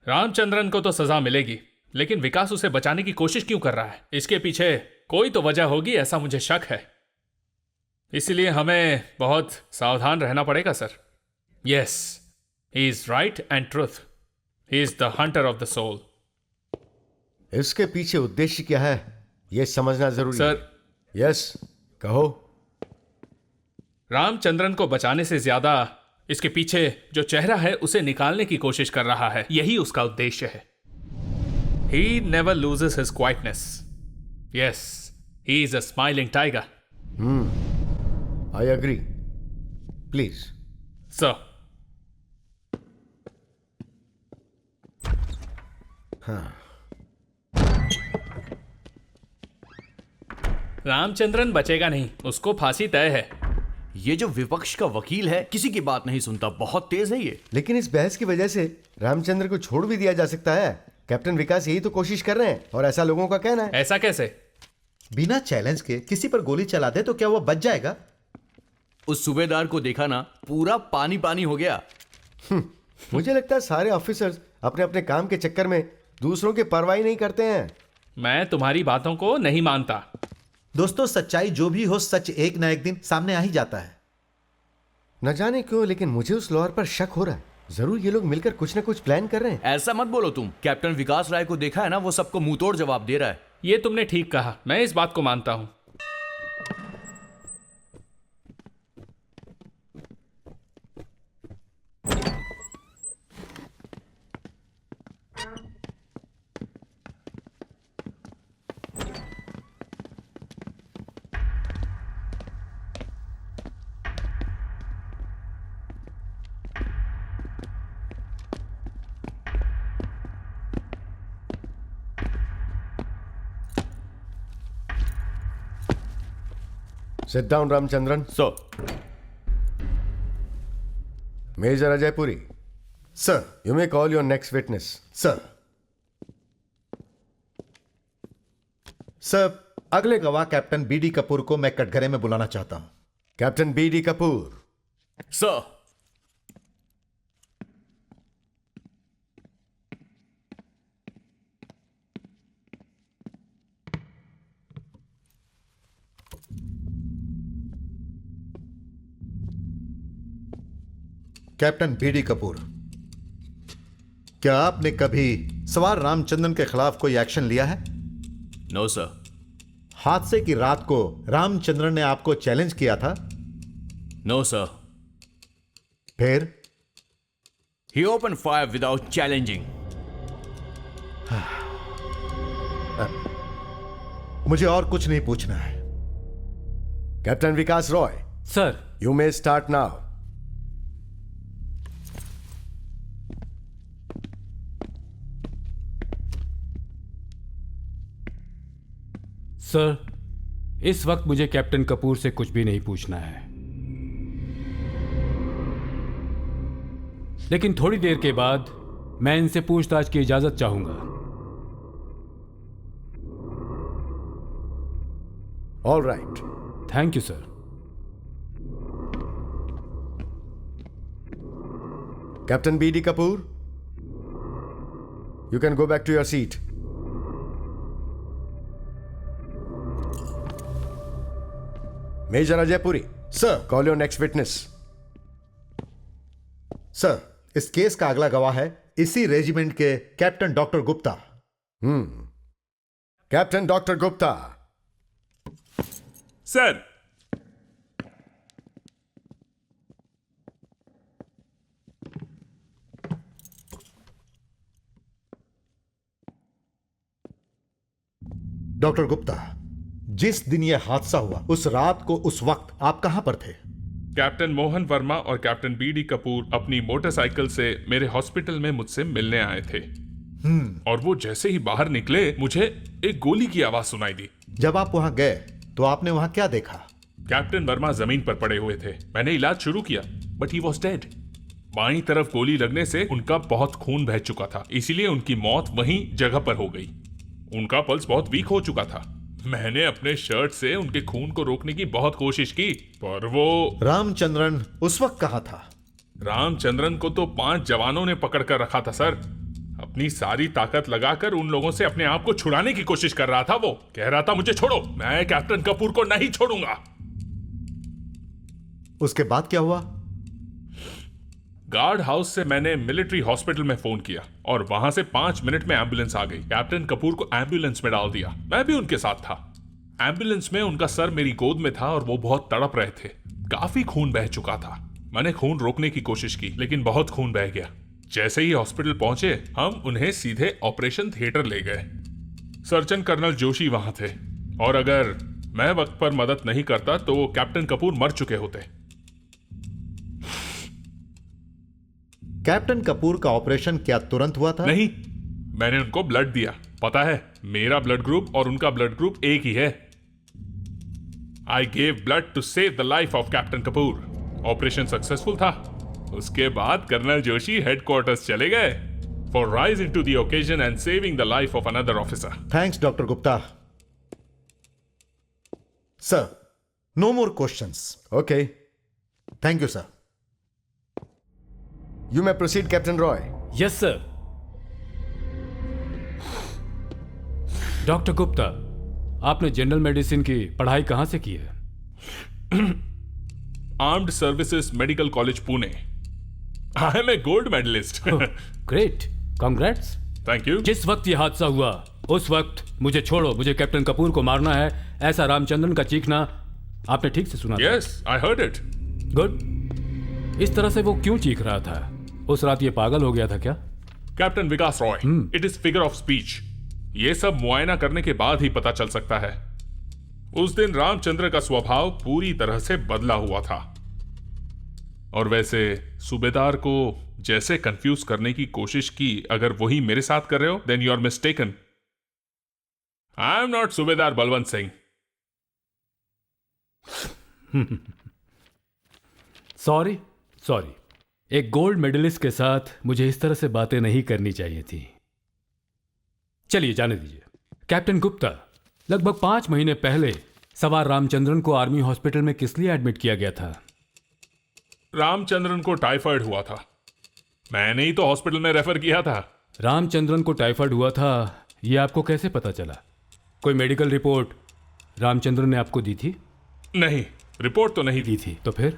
रामचंद्रन को तो सजा मिलेगी, लेकिन विकास उसे बचाने की कोशिश क्यों कर रहा है? इसके पीछे कोई तो वजह होगी, ऐसा मुझे शक है। इसलिए हमें बहुत सावधान रहना पड़ेगा sir. Yes, he is right and truth. He is the hunter of the soul. इसके पीछे उद्देश्य क्या है यह समझना जरूरी है। सर, यस, कहो। रामचंद्रन को बचाने से ज्यादा इसके पीछे जो चेहरा है उसे निकालने की कोशिश कर रहा है, यही उसका उद्देश्य है। He never loses his quietness. Yes, he is a smiling tiger. I agree. Please. Sir. Ramachandran बचेगा नहीं, उसको फांसी तय है। ये जो विपक्ष का वकील है किसी की बात नहीं सुनता, बहुत तेज है ये। लेकिन इस बहस की वजह से रामचंद्र को छोड़ भी दिया जा सकता है। कैप्टन विकास यही तो कोशिश कर रहे हैं और ऐसा लोगों का कहना है। ऐसा कैसे? बिना चैलेंज के किसी पर गोली चला दे तो क्या वो बच जाएगा? उस सूबेदार को देखा ना, पूरा पानी पानी हो गया। मुझे लगता है सारे ऑफिसर्स अपने अपने काम के चक्कर में दूसरों की परवाही नहीं करते हैं। मैं तुम्हारी बातों को नहीं मानता। दोस्तों, सच्चाई जो भी हो, सच एक ना एक दिन सामने आ ही जाता है। न जाने क्यों, लेकिन मुझे उस लॉयर पर शक हो रहा है। जरूर ये लोग मिलकर कुछ ना कुछ प्लान कर रहे हैं। ऐसा मत बोलो तुम। कैप्टन विकास राय को देखा है ना, वो सबको मुंह तोड़ जवाब दे रहा है। ये तुमने ठीक कहा, मैं इस बात को मानता हूं। Sit down, Ramchandran. So Major Ajay Puri, sir. you may call your next witness. Sir, sir, अगले गवाह कैप्टन बीडी कपूर को मैं कटघरे में बुलाना चाहता हूं। Captain B.D. Kapoor. Sir, captain B D Kapoor, क्या आपने कभी सवार रामचंद्रन के खिलाफ कोई एक्शन लिया है? No sir. हादसे की रात को रामचंद्रन ने आपको चैलेंज किया था? No sir. फिर? He open fire without challenging. मुझे और कुछ नहीं पूछना है। Captain Vikas Roy, sir, you may start now. Sir, इस वक्त मुझे कैप्टन कपूर से कुछ भी नहीं पूछना है, लेकिन थोड़ी देर के बाद मैं इनसे पूछताछ की इजाजत चाहूंगा। All right. Thank you sir. Captain B.D. Kapoor, you can go back to your seat. Major Ajay Puri, sir. call your next witness. Sir, इस केस का अगला गवाह है इसी रेजिमेंट के captain doctor Gupta. Captain Dr. Gupta. Sir, doctor Gupta, जिस दिन यह हादसा हुआ उस रात को उस वक्त आप कहां पर थे? कैप्टन मोहन वर्मा और कैप्टन बीडी कपूर अपनी मोटरसाइकिल से मेरे हॉस्पिटल में मुझसे मिलने आए थे। और वो जैसे ही बाहर निकले मुझे एक गोली की आवाज सुनाई दी। जब आप वहां गए तो आपने वहां क्या देखा? कैप्टन वर्मा जमीन पर पड़े हुए थे। मैंने इलाज शुरू किया बट ही वॉज डेड। बाईं तरफ गोली लगने से उनका बहुत खून बह चुका था, इसीलिए उनकी मौत वहीं जगह पर हो गई। उनका पल्स बहुत वीक हो चुका था। मैंने अपने शर्ट से उनके खून को रोकने की बहुत कोशिश की, पर वो रामचंद्रन उस वक्त कहां था? रामचंद्रन को तो 5 जवानों ने पकड़ कर रखा था सर। अपनी सारी ताकत लगाकर उन लोगों से अपने आप को छुड़ाने की कोशिश कर रहा था। वो कह रहा था मुझे छोड़ो, मैं कैप्टन कपूर को नहीं छोड़ूंगा। उसके बाद क्या हुआ? गार्ड हाउस से मैंने मिलिट्री हॉस्पिटल में फोन किया और वहां से 5 मिनट में एम्बुलेंस आ गई। कैप्टन कपूर को एम्बुलेंस में डाल दिया। मैं भी उनके साथ था। एम्बुलेंस में उनका सर मेरी गोद में था और वो बहुत तड़प रहे थे। काफी खून बह चुका था। मैंने खून रोकने की कोशिश की लेकिन बहुत खून बह गया। जैसे ही हॉस्पिटल पहुंचे हम उन्हें सीधे ऑपरेशन थिएटर ले गए। सर्जन कर्नल जोशी वहां थे और अगर मैं वक्त पर मदद नहीं करता तो कैप्टन कपूर मर चुके होते। कैप्टन कपूर का ऑपरेशन क्या तुरंत हुआ था? नहीं, मैंने उनको ब्लड दिया। पता है, मेरा ब्लड ग्रुप और उनका ब्लड ग्रुप एक ही है। I gave blood to save the life of captain Kapoor. Operation successful था। उसके बाद कर्नल जोशी हेडक्वार्टर्स चले गए for rising to the occasion and saving the life of another officer. Thanks doctor Gupta. Sir, no more questions. Okay, thank you sir. You may proceed captain Roy. Yes sir. Doctor Gupta, आपने general medicine की पढ़ाई कहां से की है? Armed services medical college Pune. I am a gold medalist. Great, congrats. Thank you. जिस वक्त यह हादसा हुआ उस वक्त मुझे छोड़ो, मुझे कैप्टन कपूर को मारना है, ऐसा रामचंद्रन का चीखना आपने ठीक से सुना? Yes, I heard it. Good. इस तरह से वो क्यों चीख रहा था? उस रात ये पागल हो गया था क्या? Captain Vikas Roy, it is figure of speech. ये सब मुआयना करने के बाद ही पता चल सकता है। उस दिन रामचंद्र का स्वभाव पूरी तरह से बदला हुआ था। और वैसे सूबेदार को जैसे कंफ्यूज करने की कोशिश की, अगर वही मेरे साथ कर रहे हो then you are mistaken. I am not Subedar Balwant Singh. Sorry sorry, एक गोल्ड मेडलिस्ट के साथ मुझे इस तरह से बातें नहीं करनी चाहिए थी। चलिए जाने दीजिए। कैप्टन गुप्ता, लगभग 5 महीने पहले सवार रामचंद्रन को आर्मी हॉस्पिटल में किस लिए एडमिट किया गया था? रामचंद्रन को टाइफाइड हुआ था। मैंने ही तो हॉस्पिटल में रेफर किया था। रामचंद्रन को टाइफाइड हुआ था, यह आपको कैसे पता चला? कोई मेडिकल रिपोर्ट रामचंद्रन ने आपको दी थी? नहीं, रिपोर्ट तो नहीं दी थी। तो फिर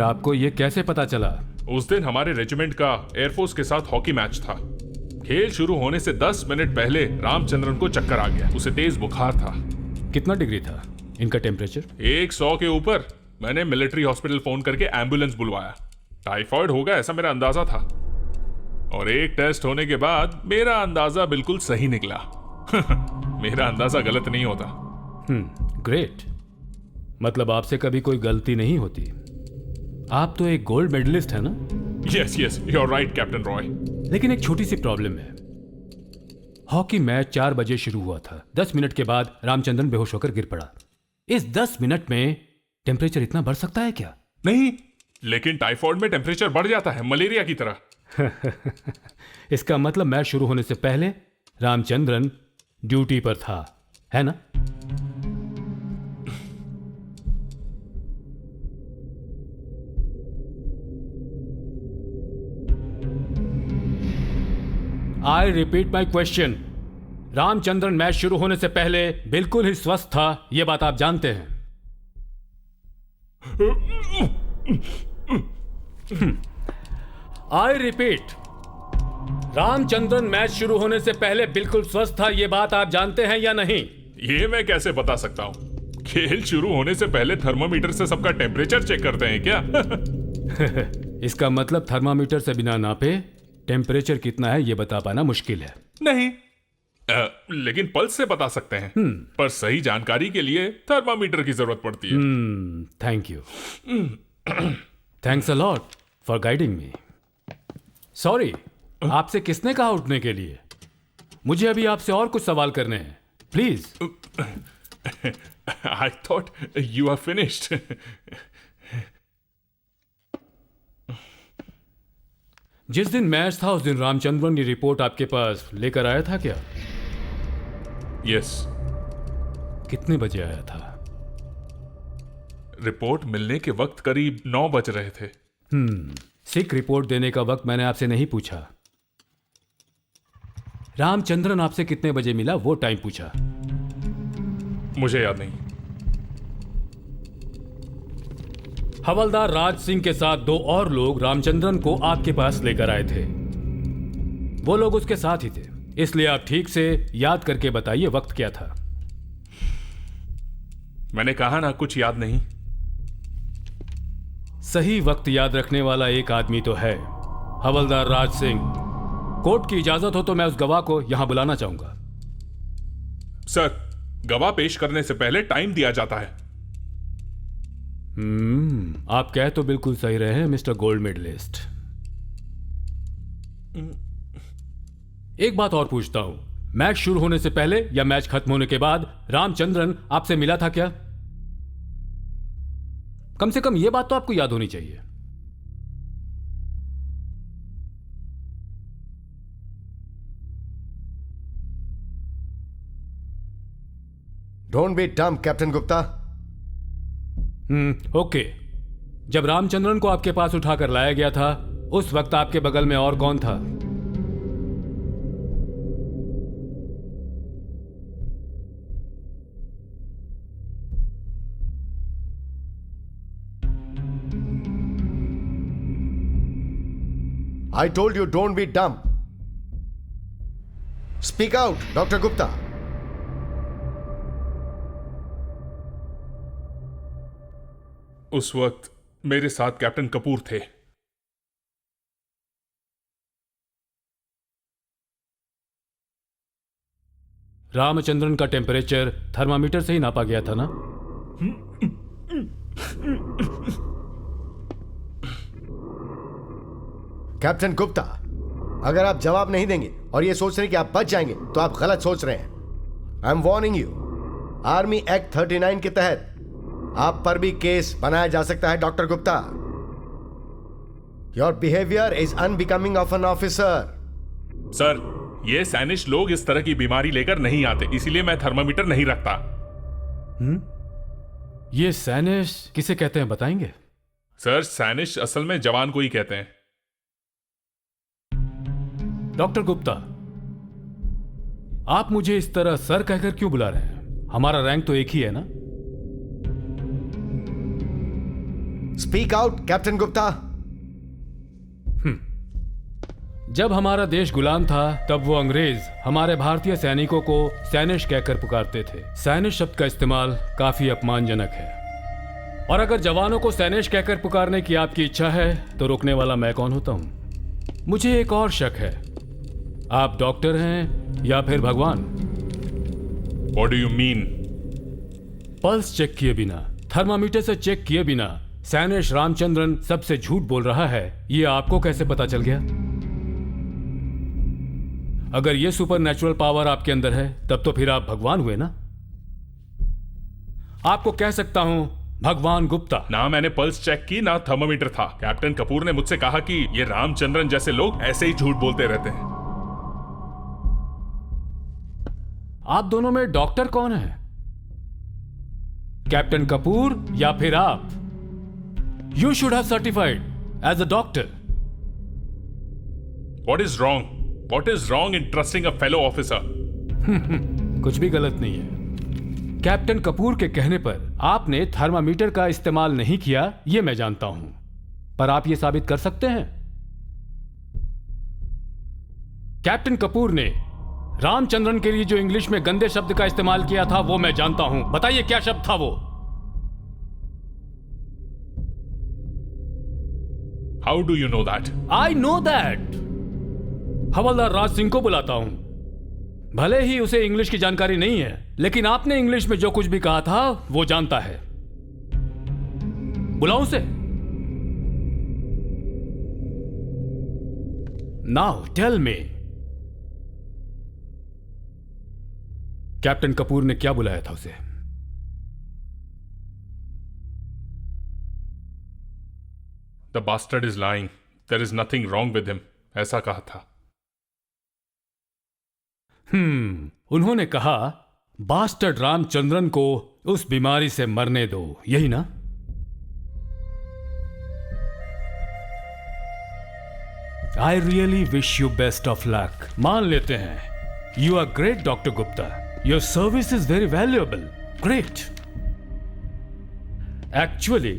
आपको यह कैसे पता चला? उस दिन हमारे रेजिमेंट का एयरफोर्स के साथ हॉकी मैच था। खेल शुरू होने से 10 मिनट पहले रामचंद्रन को चक्कर आ गया। उसे तेज बुखार था। कितना डिग्री था इनका टेम्परेचर? 100 के ऊपर। मैंने मिलिट्री हॉस्पिटल फोन करके एम्बुलेंस बुलवाया। टाइफाइड होगा ऐसा मेरा अंदाजा था। और एक टेस्ट होने के बाद मेरा अंदाजा बिल्कुल सही निकला। मेरा अंदाजा गलत नहीं होता। ग्रेट। मतलब आपसे कभी कोई गलती नहीं होती। आप तो एक गोल्ड मेडलिस्ट है ना? Yes yes, you are right captain Roy. लेकिन एक छोटी सी प्रॉब्लम है। हॉकी मैच 4 बजे शुरू हुआ था। 10 मिनट के बाद रामचंद्रन बेहोश होकर गिर पड़ा। इस 10 मिनट में टेम्परेचर इतना बढ़ सकता है क्या? नहीं, लेकिन टाइफाइड में टेम्परेचर बढ़ जाता है, मलेरिया की तरह। इसका मतलब मैच शुरू होने से पहले रामचंद्रन ड्यूटी पर था, है ना? I repeat my question. Ramachandran match शुरू होने से पहले बिल्कुल ही स्वस्थ था, यह बात आप जानते हैं। आई रिपीट, रामचंद्रन मैच शुरू होने से पहले बिल्कुल स्वस्थ था, यह बात आप जानते हैं या नहीं? ये मैं कैसे बता सकता हूं? खेल शुरू होने से पहले थर्मामीटर से सबका टेम्परेचर चेक करते हैं क्या? इसका मतलब थर्मामीटर से बिना नापे टेम्परेचर कितना है यह बता पाना मुश्किल है। नहीं, लेकिन पल्स से बता सकते हैं। पर सही जानकारी के लिए थर्मामीटर की जरूरत पड़ती है। Thank you. Thanks a lot for guiding me. Sorry, आपसे किसने कहा उठने के लिए? मुझे अभी आपसे और कुछ सवाल करने हैं, please. I thought you are finished. जिस दिन मैच था उस दिन रामचंद्रन ये रिपोर्ट आपके पास लेकर आया था क्या? यस। कितने बजे आया था? रिपोर्ट मिलने के वक्त करीब 9 बज रहे थे। सिक रिपोर्ट देने का वक्त मैंने आपसे नहीं पूछा। रामचंद्रन आपसे कितने बजे मिला वो टाइम पूछा। मुझे याद नहीं। हवलदार राज सिंह के साथ 2 और लोग रामचंद्रन को आपके पास लेकर आए थे। वो लोग उसके साथ ही थे। इसलिए आप ठीक से याद करके बताइए वक्त क्या था। मैंने कहा ना, कुछ याद नहीं। सही वक्त याद रखने वाला एक आदमी तो है, हवलदार राज सिंह। कोर्ट की इजाजत हो तो मैं उस गवाह को यहां बुलाना चाहूंगा। सर, गवाह पेश करने से पहले टाइम दिया जाता है। आप कह तो बिल्कुल सही रहे हैं मिस्टर गोल्ड मेडलिस्ट। एक बात और पूछता हूं, मैच शुरू होने से पहले या मैच खत्म होने के बाद रामचंद्रन आपसे मिला था क्या? कम से कम यह बात तो आपको याद होनी चाहिए। डोंट बी डम कैप्टन गुप्ता। ओके। जब रामचंद्रन को आपके पास उठाकर लाया गया था उस वक्त आपके बगल में और कौन था? I told you don't be dumb. Speak out, Dr. Gupta. उस वक्त मेरे साथ कैप्टन कपूर थे। रामचंद्रन का टेम्परेचर थर्मामीटर से ही नापा गया था ना? कैप्टन गुप्ता, अगर आप जवाब नहीं देंगे और ये सोच रहे हैं कि आप बच जाएंगे तो आप गलत सोच रहे हैं। I am warning you, army act 39 के तहत आप पर भी केस बनाया जा सकता है doctor Gupta. Your behaviour is unbecoming of an officer. Sir, ये सैनिश लोग इस तरह की बीमारी लेकर नहीं आते, इसीलिए मैं थर्मामीटर नहीं रखता। ये सैनिश किसे कहते हैं बताएंगे? सर, सैनिश असल में जवान को ही कहते हैं। डॉक्टर गुप्ता, आप मुझे इस तरह सर कहकर क्यों बुला रहे हैं? हमारा रैंक तो एक ही है ना? Speak out captain Gupta. जब हमारा देश गुलाम था तब वो अंग्रेज हमारे भारतीय सैनिकों को सैनिश कहकर पुकारते थे। सैनिश शब्द का इस्तेमाल काफी अपमानजनक है, और अगर जवानों को सैनिश कहकर पुकारने की आपकी इच्छा है तो रोकने वाला मैं कौन होता हूं? मुझे एक और शक है, आप डॉक्टर हैं या फिर भगवान? What do you mean? Pulse check किए बिना, थर्मामीटर से चेक किए बिना सैनिश रामचंद्रन सबसे झूठ बोल रहा है, ये आपको कैसे पता चल गया? अगर ये सुपर नेचुरल पावर आपके अंदर है तब तो फिर आप भगवान हुए ना? आपको कह सकता हूं भगवान गुप्ता। ना मैंने पल्स चेक की ना थर्मामीटर था। कैप्टन कपूर ने मुझसे कहा कि ये रामचंद्रन जैसे लोग ऐसे ही झूठ बोलते रहते हैं। आप दोनों में डॉक्टर कौन है, कैप्टन कपूर या फिर आप? You should have certified as a doctor. What is wrong? What is wrong in trusting a fellow officer? कुछ भी गलत नहीं है। कैप्टन कपूर के कहने पर आपने थर्मामीटर का इस्तेमाल नहीं किया, यह मैं जानता हूं, पर आप यह साबित कर सकते हैं? कैप्टन कपूर ने रामचंद्रन के लिए जो इंग्लिश में गंदे शब्द का इस्तेमाल किया था वो मैं जानता हूं। बताइए क्या शब्द था वो? How do you know that? I know that. हवलदार राज सिंह को बुलाता हूं। भले ही उसे इंग्लिश की जानकारी नहीं है, लेकिन आपने इंग्लिश में जो कुछ भी कहा था वो जानता है। बुलाऊं उसे? Now tell me. Captain Kapoor ने क्या बुलाया था उसे? The bastard is lying. There is nothing wrong with him. ऐसा कहा था। उन्होंने कहा बास्टर्ड रामचंद्रन को उस बीमारी से मरने दो, यही ना? I really wish you best of luck. मान लेते हैं you are great doctor Gupta, your service is very valuable, great. Actually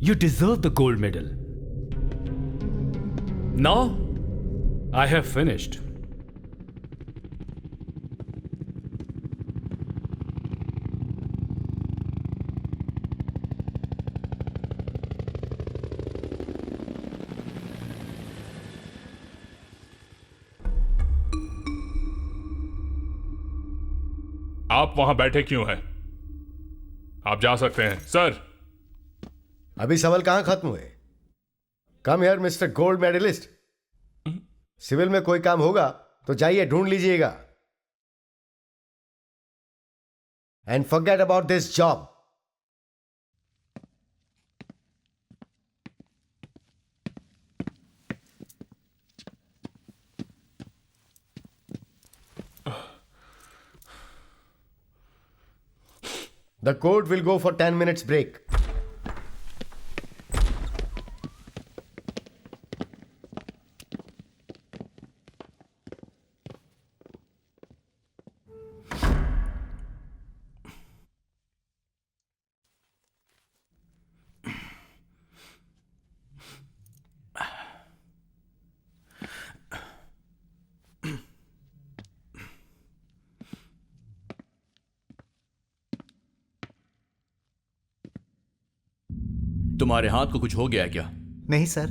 you deserve the gold medal. Now, I have finished. आप वहां बैठे क्यों हैं? आप जा सकते हैं सर। अभी सवाल कहां खत्म हुए? Come here mister gold medalist. Civil में कोई काम होगा तो जाइए ढूंढ लीजिएगा। And forget about this job. The court will go for 10 minutes break. तुम्हारे हाथ को कुछ हो गया है क्या? नहीं सर।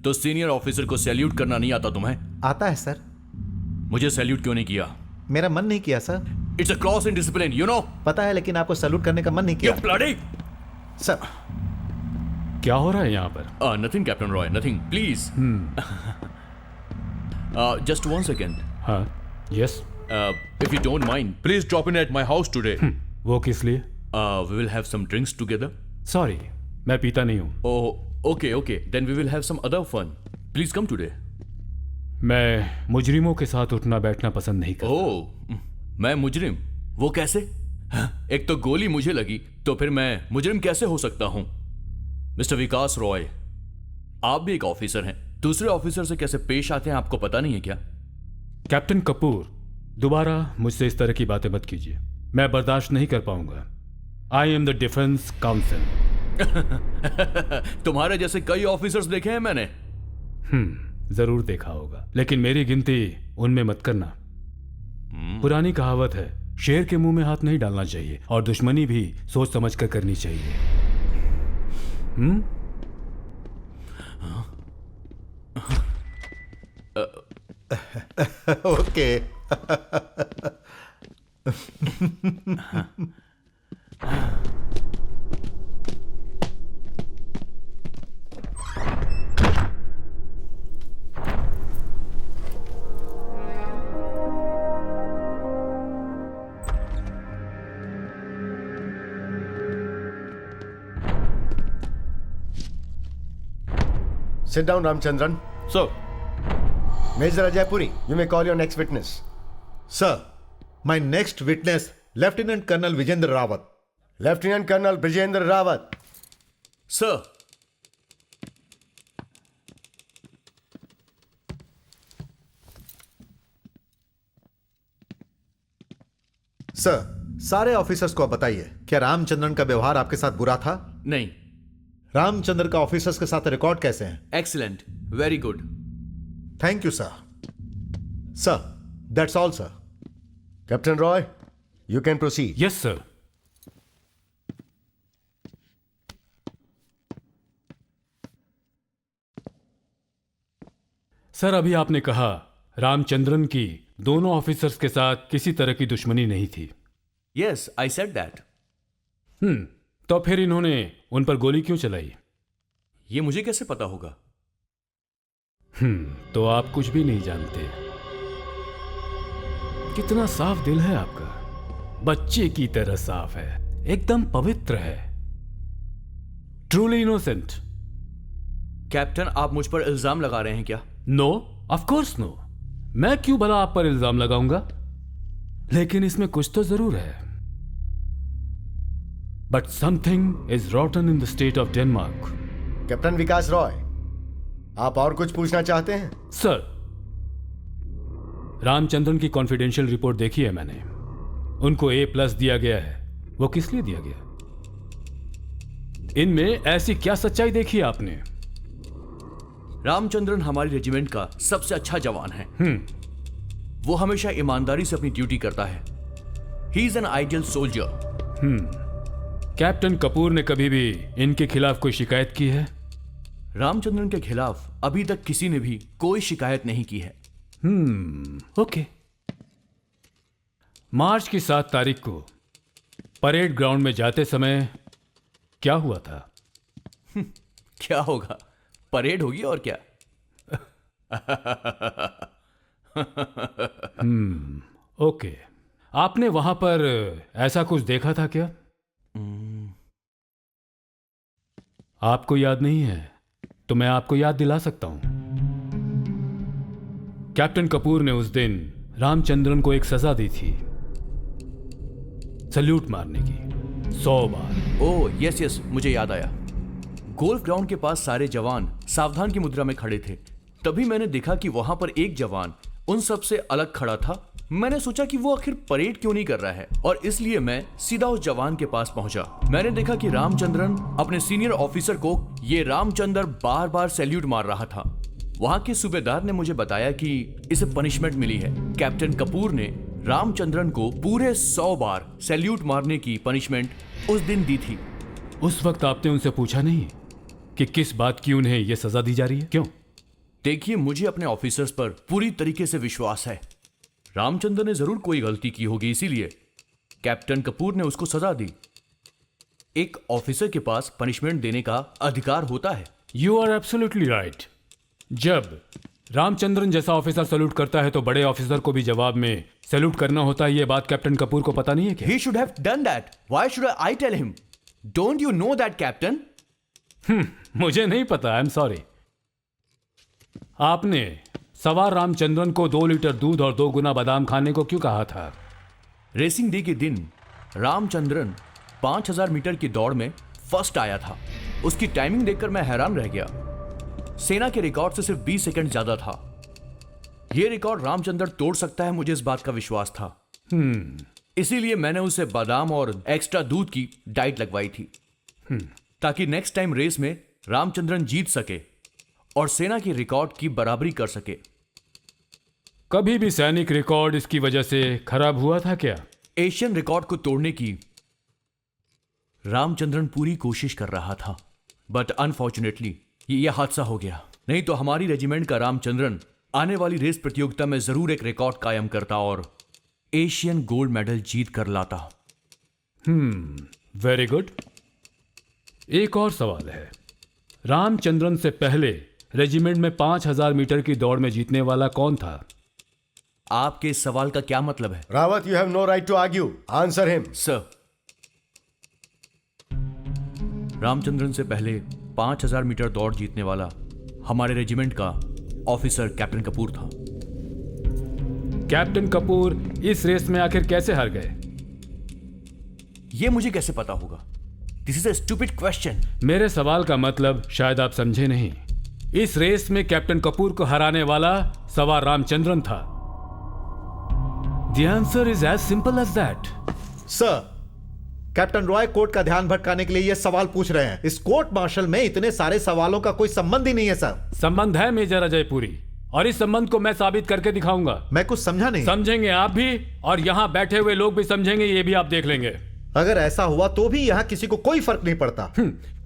तो सीनियर ऑफिसर को सैल्यूट करना नहीं आता तुम्हें? आता है सर। मुझे सैल्यूट क्यों नहीं किया? मेरा मन नहीं किया sir. It's a cross in discipline, you know. पता है, लेकिन आपको सैल्यूट करने का मन नहीं किया। You bloody! सर। क्या हो रहा है यहाँ पर? Nothing captain Roy, nothing, please. Just 1 second. हाँ, yes. If you don't mind, please drop in at my house today. वो किस लिए? We will have some drinks together. Sorry, मैं पीता नहीं हूँ। Oh okay okay, then we will have some other fun. Please come today. मैं मुजरिमों के साथ उठना बैठना पसंद नहीं करता। ओह, मैं मुजरिम? वो कैसे? एक तो गोली मुझे लगी, तो फिर मैं मुजरिम कैसे हो सकता हूं? मिस्टर विकास रॉय, आप भी एक ऑफिसर हैं। दूसरे ऑफिसर से कैसे पेश आते हैं आपको पता नहीं है क्या? कैप्टन कपूर, दोबारा मुझसे इस तरह की बातें मत कीजिए। मैं बर्दाश्त नहीं कर पाऊंगा। I am the defence council. तुम्हारे जैसे कई ऑफिसर्स देखे हैं मैंने। जरूर देखा होगा, लेकिन मेरी गिनती उनमें मत करना। पुरानी कहावत है, शेर के मुंह में हाथ नहीं डालना चाहिए और दुश्मनी भी सोच समझ कर करनी चाहिए। Okay. Sit down, Ramchandran. Sir. Major Ajay Puri, you may call your next witness. Sir, my next witness, Lieutenant Colonel Vijendra Rawat. Lieutenant Colonel Vijendra Rawat. Sir. Sir, सारे ऑफिसर्स को आप बताइए, क्या रामचंद्रन का व्यवहार आपके साथ बुरा था? नहीं। रामचंद्र का ऑफिसर्स के साथ रिकॉर्ड कैसे हैं? Excellent, very good. Thank you sir. Sir, that's all sir. Captain Roy, you can proceed. Yes sir. Sir, अभी आपने कहा रामचंद्रन की दोनों ऑफिसर्स के साथ किसी तरह की दुश्मनी नहीं थी। Yes, I said that. तो फिर इन्होंने उन पर गोली क्यों चलाई? ये मुझे कैसे पता होगा? तो आप कुछ भी नहीं जानते। कितना साफ दिल है आपका, बच्चे की तरह साफ है, एकदम पवित्र है, ट्रूली इनोसेंट। कैप्टन, आप मुझ पर इल्जाम लगा रहे हैं क्या? No, of course no. मैं क्यों भला आप पर इल्जाम लगाऊंगा? लेकिन इसमें कुछ तो जरूर है। But something is rotten in the state of Denmark. Captain Vikas Roy, आप और कुछ पूछना चाहते हैं? सर, रामचंद्रन की कॉन्फिडेंशियल रिपोर्ट देखी है मैंने। उनको A+ दिया गया है। वो किस लिए दिया गया? इनमें ऐसी क्या सच्चाई देखी है आपने? रामचंद्रन हमारी रेजिमेंट का सबसे अच्छा जवान है। वो हमेशा ईमानदारी से अपनी ड्यूटी करता है। He is an ideal soldier. Captain Kapoor ने कभी भी इनके खिलाफ कोई शिकायत की है? रामचंद्रन के खिलाफ अभी तक किसी ने भी कोई शिकायत नहीं की है। ओके। मार्च की 7 तारीख को परेड ग्राउंड में जाते समय क्या हुआ था? क्या होगा, परेड होगी और क्या। ओके, आपने वहां पर ऐसा कुछ देखा था क्या? आपको याद नहीं है तो मैं आपको याद दिला सकता हूं। कैप्टन कपूर ने उस दिन रामचंद्रन को एक सजा दी थी, सल्यूट मारने की 100 बार। ओह यस, मुझे याद आया। गोल्फ ग्राउंड के पास सारे जवान सावधान की मुद्रा में खड़े थे। तभी मैंने देखा कि वहां पर एक जवान उन सब से अलग खड़ा था। मैंने सोचा कि वो आखिर परेड क्यों नहीं कर रहा है, और इसलिए मैं सीधा उस जवान के पास पहुंचा। मैंने देखा कि रामचंद्रन अपने सीनियर ऑफिसर को ये रामचंद्र बार बार सैल्यूट मार रहा था। वहां के सूबेदार ने मुझे बताया कि इसे पनिशमेंट मिली है। कैप्टन कपूर ने रामचंद्रन को पूरे 100 बार सैल्यूट मारने की पनिशमेंट उस दिन दी थी। उस वक्त आपने उनसे पूछा नहीं कि किस बात की उन्हें यह सजा दी जा रही है? क्यों? देखिए, मुझे अपने ऑफिसर्स पर पूरी तरीके से विश्वास है। रामचंद्र ने जरूर कोई गलती की होगी, इसीलिए कैप्टन कपूर ने उसको सजा दी। एक ऑफिसर के पास पनिशमेंट देने का अधिकार होता है। You are absolutely right. जब रामचंद्रन जैसा ऑफिसर सैल्यूट करता है तो बड़े ऑफिसर को भी जवाब में सैल्यूट करना होता है। यह बात कैप्टन कपूर को पता नहीं है क्या? He should have done that. Why should I tell him? Don't you know that, Captain? मुझे नहीं पता, आई एम सॉरी। आपने सवार रामचंद्रन को 2 लीटर दूध और 2 गुना बादाम खाने को क्यों कहा था? रेसिंग डे के दिन रामचंद्रन 5000 मीटर की दौड़ में फर्स्ट आया था। उसकी टाइमिंग देखकर मैं हैरान रह गया। सेना के रिकॉर्ड से सिर्फ 20 सेकंड ज्यादा था। यह रिकॉर्ड रामचंद्र तोड़ सकता है, मुझे इस बात का विश्वास था। इसीलिए मैंने उसे बादाम और एक्स्ट्रा दूध की डाइट लगवाई थी, ताकि नेक्स्ट टाइम रेस में रामचंद्रन जीत सके और सेना की रिकॉर्ड की बराबरी कर सके। कभी भी सैनिक रिकॉर्ड इसकी वजह से खराब हुआ था क्या? एशियन रिकॉर्ड को तोड़ने की रामचंद्रन पूरी कोशिश कर रहा था, बट अनफॉर्चुनेटली यह हादसा हो गया। नहीं तो हमारी रेजिमेंट का रामचंद्रन आने वाली रेस प्रतियोगिता में जरूर एक रिकॉर्ड कायम करता और एशियन गोल्ड मेडल जीत कर लाता। Very good. एक और सवाल है, रामचंद्रन से पहले रेजिमेंट में 5000 मीटर की दौड़ में जीतने वाला कौन था? आपके इस सवाल का क्या मतलब है? Rawat, you have no right to argue, answer him. Sir, Ramachandran से पहले 5000 मीटर दौड़ जीतने वाला हमारे रेजिमेंट का ऑफिसर कैप्टन कपूर था। कैप्टन कपूर इस रेस में आखिर कैसे हार गए? यह मुझे कैसे पता होगा? This is a stupid question. मेरे सवाल का मतलब शायद आप समझे नहीं। इस रेस में कैप्टन कपूर को हराने वाला सवार रामचंद्रन था। The answer is as simple as that. Sir, captain Roy court का ध्यान भटकाने के लिए यह सवाल पूछ रहे हैं। इस कोर्ट मार्शल में इतने सारे सवालों का कोई संबंध ही नहीं है सर। संबंध है मेजर अजय पुरी, और इस संबंध को मैं साबित करके दिखाऊंगा। मैं कुछ समझा नहीं। समझेंगे आप भी, और यहां बैठे हुए लोग भी समझेंगे, ये भी आप देख लेंगे। अगर ऐसा हुआ तो भी यहां किसी को कोई फर्क नहीं पड़ता।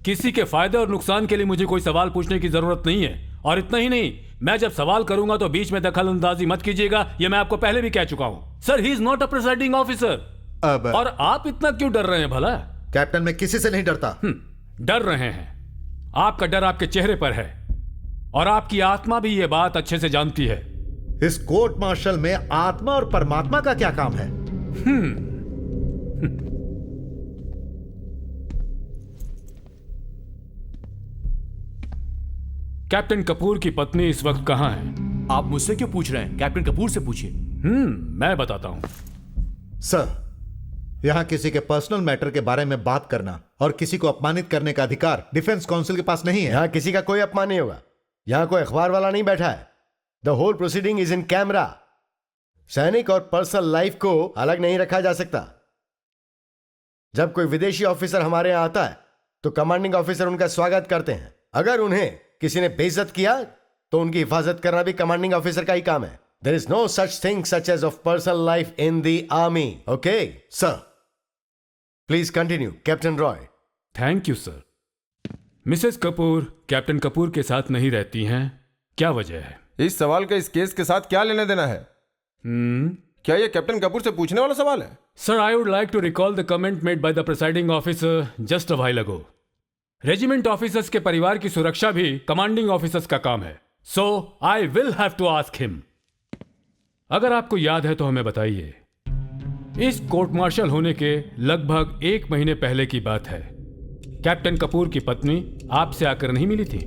किसी के फायदे और नुकसान के लिए मुझे कोई सवाल पूछने की जरूरत नहीं है। और इतना ही नहीं, मैं जब सवाल करूंगा तो बीच में दखल अंदाजी मत कीजिएगा, यह मैं आपको पहले भी कह चुका हूं। Sir, he is not a presiding officer. और आप इतना क्यों डर रहे हैं भला? कैप्टन, मैं किसी से नहीं डरता। डर रहे हैं। आपका डर आपके चेहरे पर है, और आपकी आत्मा भी यह बात अच्छे से जानती है। इस कोर्ट मार्शल में आत्मा और परमात्मा का क्या काम है? कैप्टन कपूर की पत्नी इस वक्त कहां है? आप मुझसे क्यों पूछ रहे हैं? कैप्टन कपूर से पूछिए। मैं बताता हूं। सर, यहां किसी के पर्सनल मैटर के बारे में बात करना और किसी को अपमानित करने का अधिकार डिफेंस काउंसिल के पास नहीं है। यहां किसी का कोई अपमान नहीं होगा। यहां कोई अखबार वाला नहीं बैठा है। The whole proceeding is in camera. सैनिक और पर्सनल लाइफ को अलग नहीं रखा जा सकता। जब कोई विदेशी ऑफिसर हमारे यहां आता है तो कमांडिंग ऑफिसर उनका स्वागत करते हैं। अगर उन्हें किसी ने बेइज्जत किया तो उनकी हिफाजत करना भी कमांडिंग ऑफिसर का ही काम है। There is no such thing such as of personal life in the army. Okay sir, please continue. Captain Roy. Thank you sir. Mrs Kapoor captain Kapoor के साथ नहीं रहती हैं, क्या वजह है? इस सवाल का इस केस के साथ क्या लेना देना है? क्या ये कैप्टन कपूर से पूछने वाला सवाल है? Sir, I would like to recall the comment made by the presiding officer just a while ago. Regiment officers के परिवार की सुरक्षा भी कमांडिंग ऑफिसर्स का काम है, so I will have to ask him. अगर आपको याद है तो हमें बताइए, इस कोर्ट मार्शल होने के लगभग 1 महीने पहले की बात है। कैप्टन कपूर की पत्नी आपसे आकर नहीं मिली थी,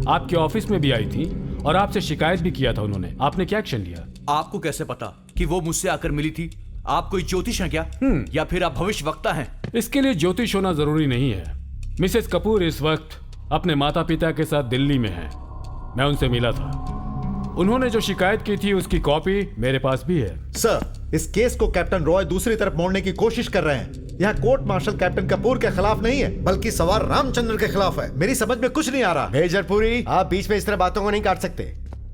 आपके ऑफिस में भी आई थी और आपसे शिकायत भी किया था उन्होंने। आपने क्या एक्शन लिया? आपको कैसे पता कि वो मुझसे आकर मिली थी? आप कोई ज्योतिष हैं क्या? या फिर आप भविष्य वक्ता हैं? इसके लिए ज्योतिष होना जरूरी नहीं है। मिसेस कपूर इस वक्त अपने माता पिता के साथ दिल्ली में हैं। मैं उनसे मिला था, उन्होंने जो शिकायत की थी उसकी कॉपी मेरे पास भी है। सर, इस केस को कैप्टन रॉय दूसरी तरफ मोड़ने की कोशिश कर रहे हैं। यह कोर्ट मार्शल कैप्टन कपूर के खिलाफ नहीं है, बल्कि सवार रामचंद्र के खिलाफ है। मेरी समझ में कुछ नहीं आ रहा। मेजर पुरी, आप बीच में इस तरह बातों को नहीं काट सकते।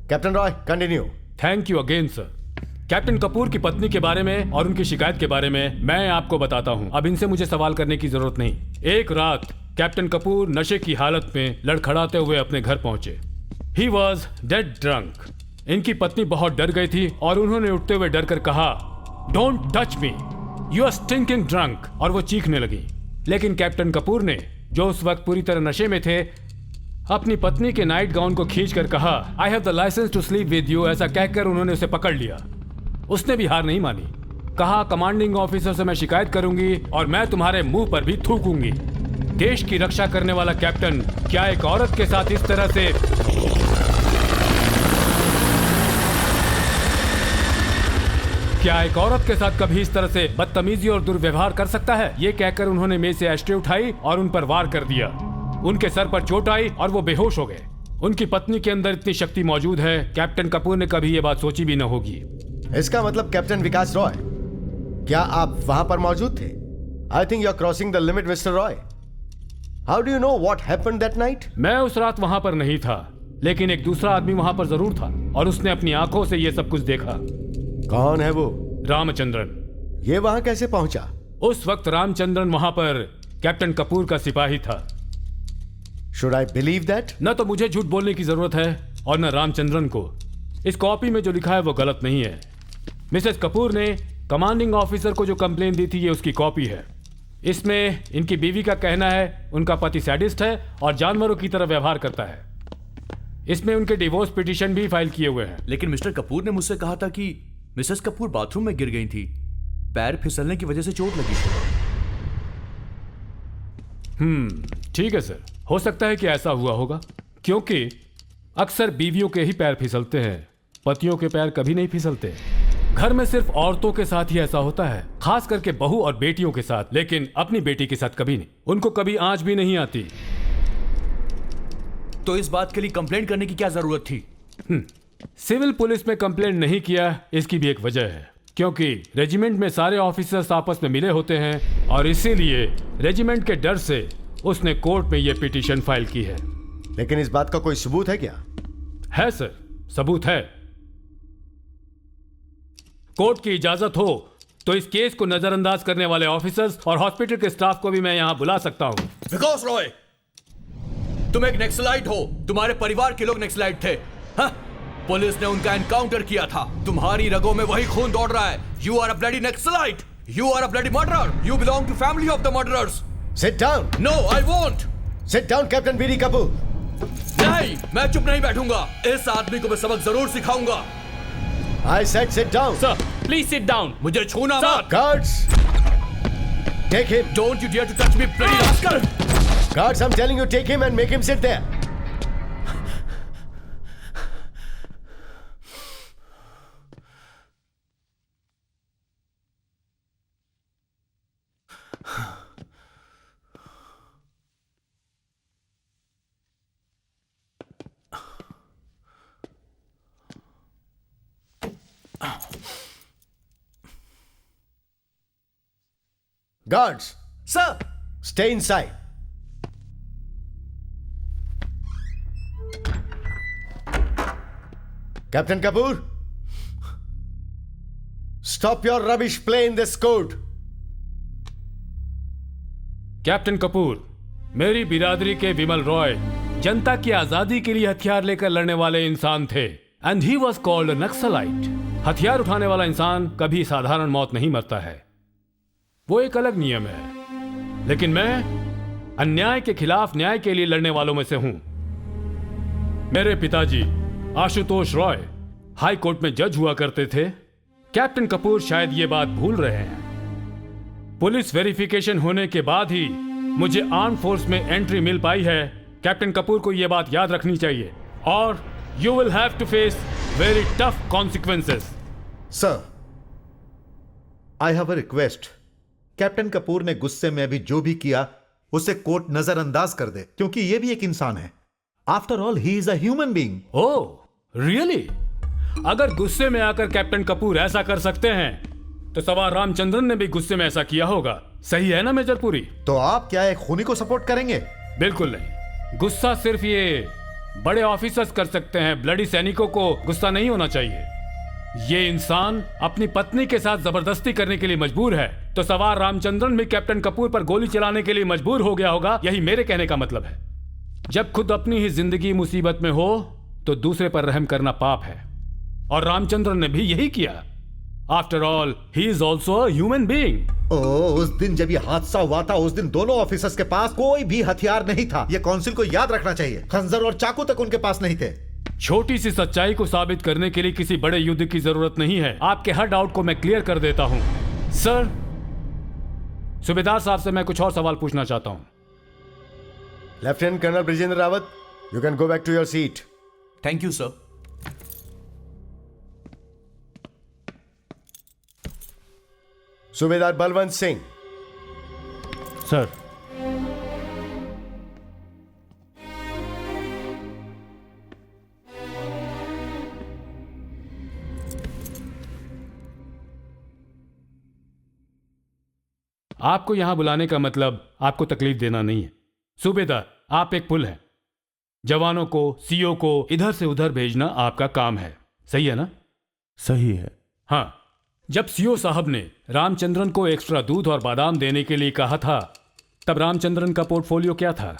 Captain Roy, continue. Thank you again sir. Captain Kapoor की पत्नी के बारे में और उनकी शिकायत के बारे में मैं आपको बताता हूं। अब इनसे मुझे सवाल करने की जरूरत नहीं। एक रात कैप्टन कपूर नशे की हालत में लड़खड़ाते हुए अपने घर पहुंचे। He was dead drunk. इनकी पत्नी बहुत डर गई थी और उन्होंने उठते हुए डर कर कहा, don't touch me, you are stinking drunk, और वो चीखने लगी। लेकिन कैप्टन कपूर ने, जो उस वक्त पूरी तरह नशे में थे, अपनी पत्नी के नाइट गाउन को खींचकर कहा, I have the licence to sleep with you. ऐसा कहकर उन्होंने उसे पकड़ लिया। उसने भी हार नहीं मानी, कहा कमांडिंग ऑफिसर से मैं शिकायत करूंगी और मैं तुम्हारे मुंह पर भी थूकूंगी। देश की रक्षा करने वाला कैप्टन क्या एक औरत के साथ इस तरह से कभी इस तरह से बदतमीजी और दुर्व्यवहार कर सकता है? ये कहकर उन्होंने मेज से एस्ट्रे उठाई और उन पर वार कर दिया। उनके सर पर चोट आई और वो बेहोश हो गए। उनकी पत्नी के अंदर इतनी शक्ति मौजूद है, कैप्टन कपूर ने कभी ये बात सोची भी न होगी। इसका मतलब कैप्टन विकास रॉय, क्या आप वहां पर मौजूद थे? I think you are crossing the limit mister Roy. How do you know what happened that night? मैं उस रात वहां पर नहीं था, लेकिन एक दूसरा आदमी वहां पर जरूर था और उसने अपनी आंखों से ये सब कुछ देखा। कौन है वो? रामचंद्रन। ये वहां कैसे पहुंचा? उस वक्त रामचंद्रन वहां पर कैप्टन कपूर का सिपाही था। Should I believe that? न तो मुझे झूठ बोलने की जरूरत है और न रामचंद्रन को। इस कॉपी में जो लिखा है वो गलत नहीं है। मिसेस कपूर ने कमांडिंग ऑफिसर को जो कंप्लेन दी थी, ये उसकी कॉपी है। इसमें इनकी बीवी का कहना है उनका पति सैडिस्ट है और जानवरों की तरह व्यवहार करता है। इसमें उनके डिवोर्स पिटीशन भी फाइल किए हुए हैं। लेकिन मिस्टर कपूर ने मुझसे कहा था कि मिसेस कपूर बाथरूम में गिर गई थी, पैर फिसलने की वजह से चोट लगी थी। ठीक है सर, हो सकता है कि ऐसा हुआ होगा, क्योंकि अक्सर बीवियों के ही पैर फिसलते हैं, पतियों के पैर कभी नहीं फिसलते। घर में सिर्फ औरतों के साथ ही ऐसा होता है, खास करके बहू और बेटियों के साथ, लेकिन अपनी बेटी के साथ कभी नहीं। उनको कभी आंच भी नहीं आती। तो इस बात के लिए कंप्लेंट करने की क्या जरूरत थी? सिविल पुलिस में कंप्लेंट नहीं किया, इसकी भी एक वजह है, क्योंकि रेजिमेंट में सारे ऑफिसर्स आपस में मिले होते हैं और इसीलिए रेजिमेंट के डर से उसने कोर्ट में यह पिटीशन फाइल की है। लेकिन इस बात का कोई सबूत है क्या? है सर, सबूत है। कोर्ट की इजाजत हो तो इस केस को नजरअंदाज करने वाले ऑफिसर्स और हॉस्पिटल के स्टाफ को भी मैं यहां बुला सकता हूं। विकास रॉय, तुम एक नक्सलाइट हो, तुम्हारे परिवार के लोग नक्सलाइट थे। हाँ? पुलिस ने उनका एनकाउंटर किया था, तुम्हारी रगों में वही खून दौड़ रहा है। You are a bloody Naxalite, you are a bloody murderer, you belong to family of the murderers. Sit down. No, I won't. Sit down, Captain B D Kapoor. नहीं, मैं चुप नहीं बैठूंगा। इस आदमी को मैं सबक जरूर सिखाऊंगा। I said sit down. Sir, please sit down. मुझे छूना मत। Guards, take him. Don't you dare to touch me, bloody rascal. Guards, I'm telling you, take him and make him sit there. Guards, Sir. stay inside. Captain Kapoor, stop your rubbish play in this court. Captain Kapoor, मेरी बिरादरी के विमल रॉय जनता की आजादी के लिए हथियार लेकर लड़ने वाले इंसान थे, and he was called naxalite. हथियार उठाने वाला इंसान कभी साधारण मौत नहीं मरता है, वो एक अलग नियम है। लेकिन मैं अन्याय के खिलाफ न्याय के लिए लड़ने वालों में से हूं। मेरे पिताजी आशुतोष रॉय हाई कोर्ट में जज हुआ करते थे। कैप्टन कपूर शायद ये बात भूल रहे हैं। पुलिस वेरिफिकेशन होने के बाद ही मुझे आर्म फोर्स में एंट्री मिल पाई है। कैप्टन कपूर को यह बात याद रखनी चाहिए और you will have to face very tough consequences. Sir, I have a request. Captain Kapoor ने गुस्से में अभी जो भी किया उसे कोर्ट नजरअंदाज कर दे, क्योंकि यह भी एक इंसान है। After all he is a human being. Oh really? अगर गुस्से में आकर कैप्टन कपूर ऐसा कर सकते हैं तो सवार रामचंद्रन ने भी गुस्से में ऐसा किया होगा। सही है ना मेजर पुरी? तो आप क्या एक खूनी को सपोर्ट करेंगे? बिल्कुल नहीं। गुस्सा सिर्फ ये बड़े ऑफिसर्स कर सकते हैं, ब्लडी सैनिकों को गुस्सा नहीं होना चाहिए। ये इंसान अपनी पत्नी के साथ जबरदस्ती करने के लिए मजबूर है, तो सवार रामचंद्रन भी कैप्टन कपूर पर गोली चलाने के लिए मजबूर हो गया होगा। यही मेरे कहने का मतलब है। जब खुद अपनी ही जिंदगी मुसीबत में हो तो दूसरे पर रहम करना पाप है, और रामचंद्रन ने भी यही किया। After all he is also a human being. उस दिन जब ये हादसा हुआ था, उस दिन दोनों ऑफिसर्स के पास कोई भी हथियार नहीं था। ये काउंसिल को याद रखना चाहिए। खंजर और चाकू तक उनके पास नहीं थे। छोटी सी सच्चाई को साबित करने के लिए किसी बड़े युद्ध की जरूरत नहीं है। आपके हर डाउट को मैं क्लियर कर देता हूं। सर, सूबेदार साहब से मैं कुछ और सवाल पूछना चाहता हूं। Lieutenant colonel Brijendra Rawat, you can go back to your seat. Thank you sir. Subedar Balwant Singh. Sir, आपको यहां बुलाने का मतलब आपको तकलीफ देना नहीं है। सूबेदार, आप एक पुल हैं। जवानों को, सीओ को इधर से उधर भेजना आपका काम है। सही है ना? सही है। हाँ, जब सीओ साहब ने रामचंद्रन को एक्स्ट्रा दूध और बादाम देने के लिए कहा था, तब रामचंद्रन का पोर्टफोलियो क्या था?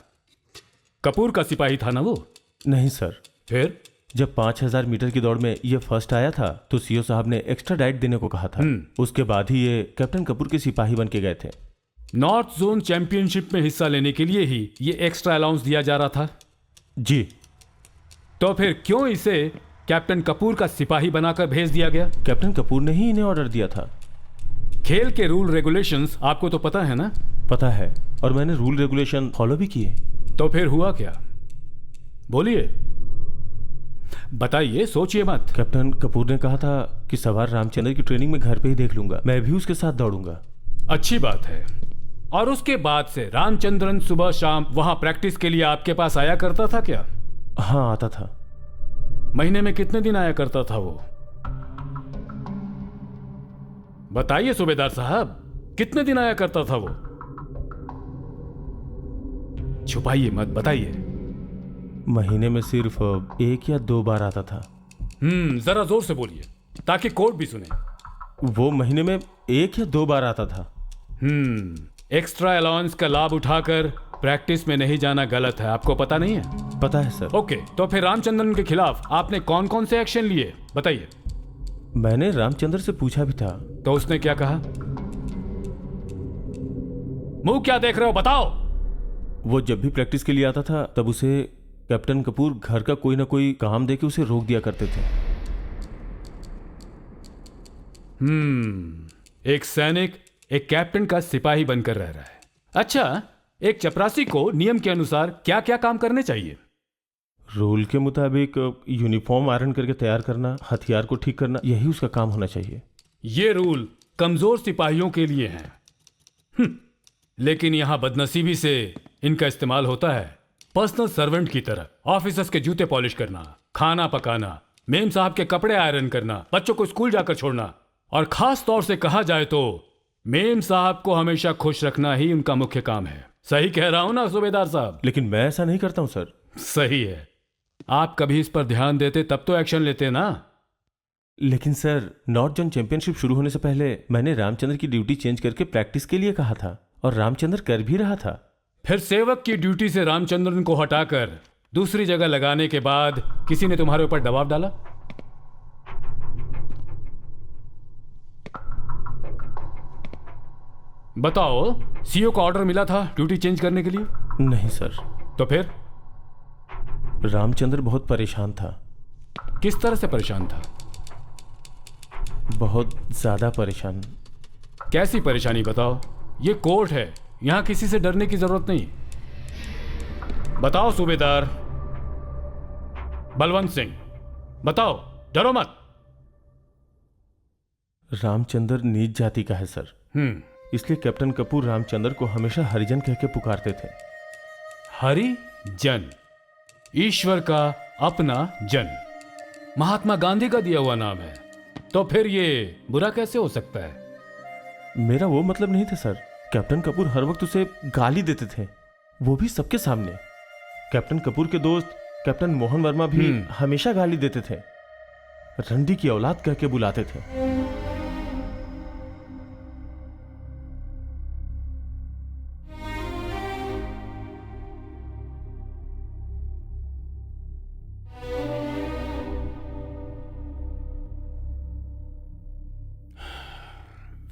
कपूर का सिपाही था ना वो? नहीं सर। फिर जब 5000 मीटर की दौड़ में ये फर्स्ट आया था तो सीओ साहब ने एक्स्ट्रा डाइट देने को कहा था। उसके बाद ही ये कैप्टन कपूर के सिपाही बन के गए थे। नॉर्थ जोन चैंपियनशिप में हिस्सा लेने के लिए ही ये एक्स्ट्रा अलाउंस दिया जा रहा था। जी। तो फिर क्यों इसे कैप्टन कपूर का सिपाही बनाकर भेज दिया गया? कैप्टन कपूर ने ही इन्हें ऑर्डर दिया था। खेल के रूल रेगुलेशंस आपको तो पता है ना? पता है, और मैंने रूल रेगुलेशन फॉलो भी किए। तो फिर हुआ क्या? बोलिए, बताइए, सोचिए मत। कैप्टन कपूर ने कहा था कि सवार रामचंद्र की ट्रेनिंग में घर पे ही देख लूंगा, मैं भी उसके साथ दौड़ूंगा। अच्छी बात है। और उसके बाद से रामचंद्रन सुबह शाम वहां प्रैक्टिस के लिए आपके पास आया करता था क्या? हाँ, आता था। महीने में कितने दिन आया करता था वो? बताइए सूबेदार साहब, कितने दिन आया करता था वो? छुपाइए मत, बताइए। महीने में सिर्फ 1 या 2 बार आता था। जरा जोर से बोलिए ताकि कोर्ट भी सुने। वो महीने में 1 या 2 बार आता था। एक्स्ट्रा अलाउंस का लाभ उठाकर प्रैक्टिस में नहीं जाना गलत है, आपको पता नहीं है? पता है सर। ओके, तो फिर रामचंद्रन के खिलाफ आपने कौन कौन से एक्शन लिए, बताइए। मैंने रामचंद्र से पूछा भी था। तो उसने क्या कहा? मुंह क्या देख रहे हो, बताओ। वो जब भी प्रैक्टिस के लिए आता था तब उसे कैप्टन कपूर घर का कोई ना कोई काम देके उसे रोक दिया करते थे। एक सैनिक एक कैप्टन का सिपाही बनकर रह रहा है। अच्छा, एक चपरासी को नियम के अनुसार क्या क्या काम करने चाहिए? रूल के मुताबिक यूनिफॉर्म आयरन करके तैयार करना, हथियार को ठीक करना, यही उसका काम होना चाहिए। ये रूल कमजोर सिपाहियों के लिए हैं। लेकिन यहां बदनसीबी से इनका इस्तेमाल होता है पर्सनल सर्वेंट की तरह। ऑफिसर्स के जूते पॉलिश करना, खाना पकाना, मेम साहब के कपड़े आयरन करना, बच्चों को स्कूल जाकर छोड़ना, और खास तौर से कहा जाए तो मेम साहब को हमेशा खुश रखना ही उनका मुख्य काम है। सही कह रहा हूं ना सूबेदार साहब? लेकिन मैं ऐसा नहीं करता हूं सर। सही है। आप कभी इस पर ध्यान देते तब तो एक्शन लेते ना। लेकिन सर, नॉर्थ जोन चैंपियनशिप शुरू होने से पहले मैंने रामचंद्र की ड्यूटी चेंज करके प्रैक्टिस के लिए कहा था, और रामचंद्र कर भी रहा था। फिर सेवक की ड्यूटी से रामचंद्रन को हटाकर दूसरी जगह लगाने के बाद किसी ने तुम्हारे ऊपर दबाव डाला? बताओ, सीईओ को ऑर्डर मिला था ड्यूटी चेंज करने के लिए? नहीं सर। तो फिर रामचंद्र बहुत परेशान था। किस तरह से परेशान था? बहुत ज्यादा परेशान। कैसी परेशानी बताओ? ये कोर्ट है, यहां किसी से डरने की जरूरत नहीं। बताओ सूबेदार बलवंत सिंह, बताओ, डरो मत। रामचंद्र नीच जाति का है सर, इसलिए कैप्टन कपूर रामचंद्र को हमेशा हरिजन कह के पुकारते थे। हरिजन, ईश्वर का अपना जन, महात्मा गांधी का दिया हुआ नाम है, तो फिर ये बुरा कैसे हो सकता है? मेरा वो मतलब नहीं था सर। कैप्टन कपूर हर वक्त उसे गाली देते थे, वो भी सबके सामने। कैप्टन कपूर के दोस्त कैप्टन मोहन वर्मा भी हमेशा गाली देते थे, रंडी की औलाद कह के बुलाते थे।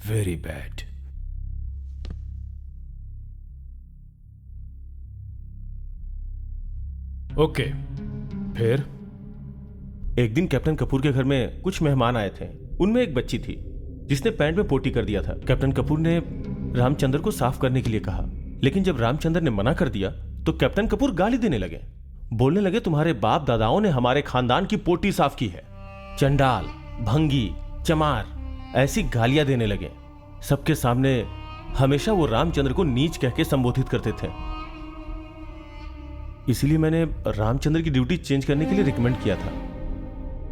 Very bad. ओके, फिर? एक दिन कैप्टन कपूर के घर में कुछ मेहमान आए थे। उनमें एक बच्ची थी जिसने पैंट में पोटी कर दिया था। कैप्टन कपूर ने रामचंद्र को साफ करने के लिए कहा, लेकिन जब रामचंद्र ने मना कर दिया तो कैप्टन कपूर गाली देने लगे। बोलने लगे, तुम्हारे बाप दादाओं ने हमारे खानदान की पोटी साफ की है, चंडाल, भंगी, चमार, ऐसी गालियां देने लगे। सबके सामने हमेशा वो रामचंद्र को नीच कह के संबोधित करते थे। इसलिए मैंने रामचंद्र की ड्यूटी चेंज करने के लिए रिकमेंड किया था।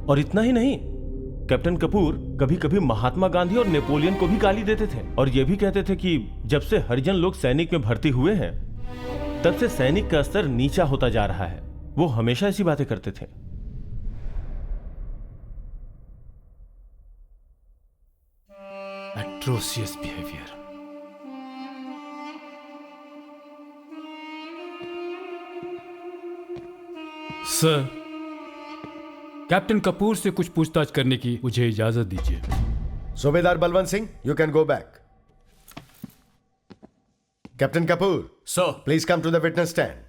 और इतना ही नहीं, कैप्टन कपूर कभी कभी महात्मा गांधी और नेपोलियन को भी गाली देते थे और यह भी कहते थे कि जब से हरिजन लोग सैनिक में भर्ती हुए हैं तब से सैनिक का स्तर नीचा होता जा रहा है। वो हमेशा ऐसी बातें करते थे। Atrocious behavior. Sir, captain Kapoor से कुछ पूछताछ करने की मुझे इजाजत दीजिए। Subedar Balwant Singh, you can go back. Captain Kapoor, sir, please come to the witness stand.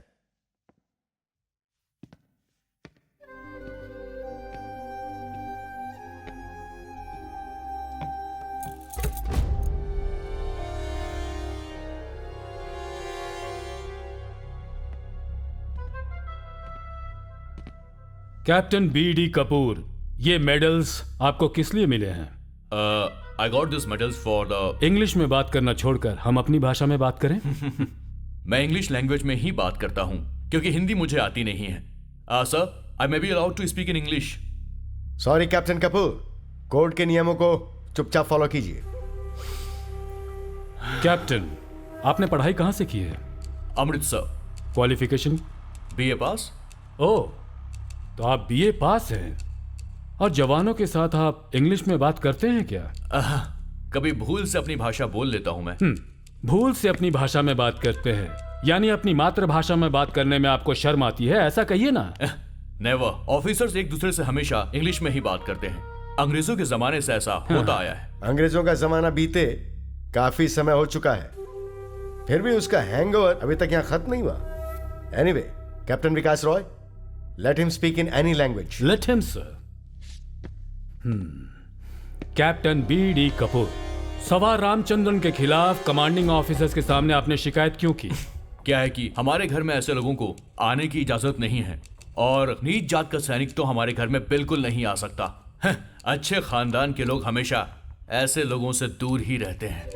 Captain B D. Kapoor, ये मेडल्स आपको किस लिए मिले हैं? I got this medals for the English में बात करना छोड़कर हम अपनी भाषा में बात करें। मैं इंग्लिश लैंग्वेज में ही बात करता हूं क्योंकि हिंदी मुझे आती नहीं है। Sir, I may be allowed to speak in English. Sorry captain Kapoor, court के नियमों को चुपचाप फॉलो कीजिए। कैप्टन, आपने पढ़ाई कहां से की है? अमृतसर। क्वालिफिकेशन? बीए पास। ओह, तो आप बीए पास हैं और जवानों के साथ आप इंग्लिश में बात करते हैं क्या? कभी भूल से अपनी भाषा बोल लेता हूं मैं। भूल से अपनी भाषा में बात करते हैं, यानी अपनी मातृभाषा में बात करने में आपको शर्म आती है, ऐसा कहिए ना। नेवर। ऑफिसर्स एक दूसरे से हमेशा इंग्लिश में ही बात करते हैं। अंग्रेजों के जमाने से ऐसा होता आया है। अंग्रेजों का जमाना बीते काफी समय हो चुका है, फिर भी उसका हैंगओवर अभी तक यहां खत्म नहीं हुआ। Anyway, captain Vikas Roy, let him speak in any language. Let him, sir. Captain B D. Kapoor, सवार रामचंद्रन के खिलाफ कमांडिंग ऑफिसर्स के सामने आपने शिकायत क्यों की? क्या है कि हमारे घर में ऐसे लोगों को आने की इजाजत नहीं है और नीच जात का सैनिक तो हमारे घर में बिल्कुल नहीं आ सकता। अच्छे खानदान के लोग हमेशा ऐसे लोगों से दूर ही रहते हैं।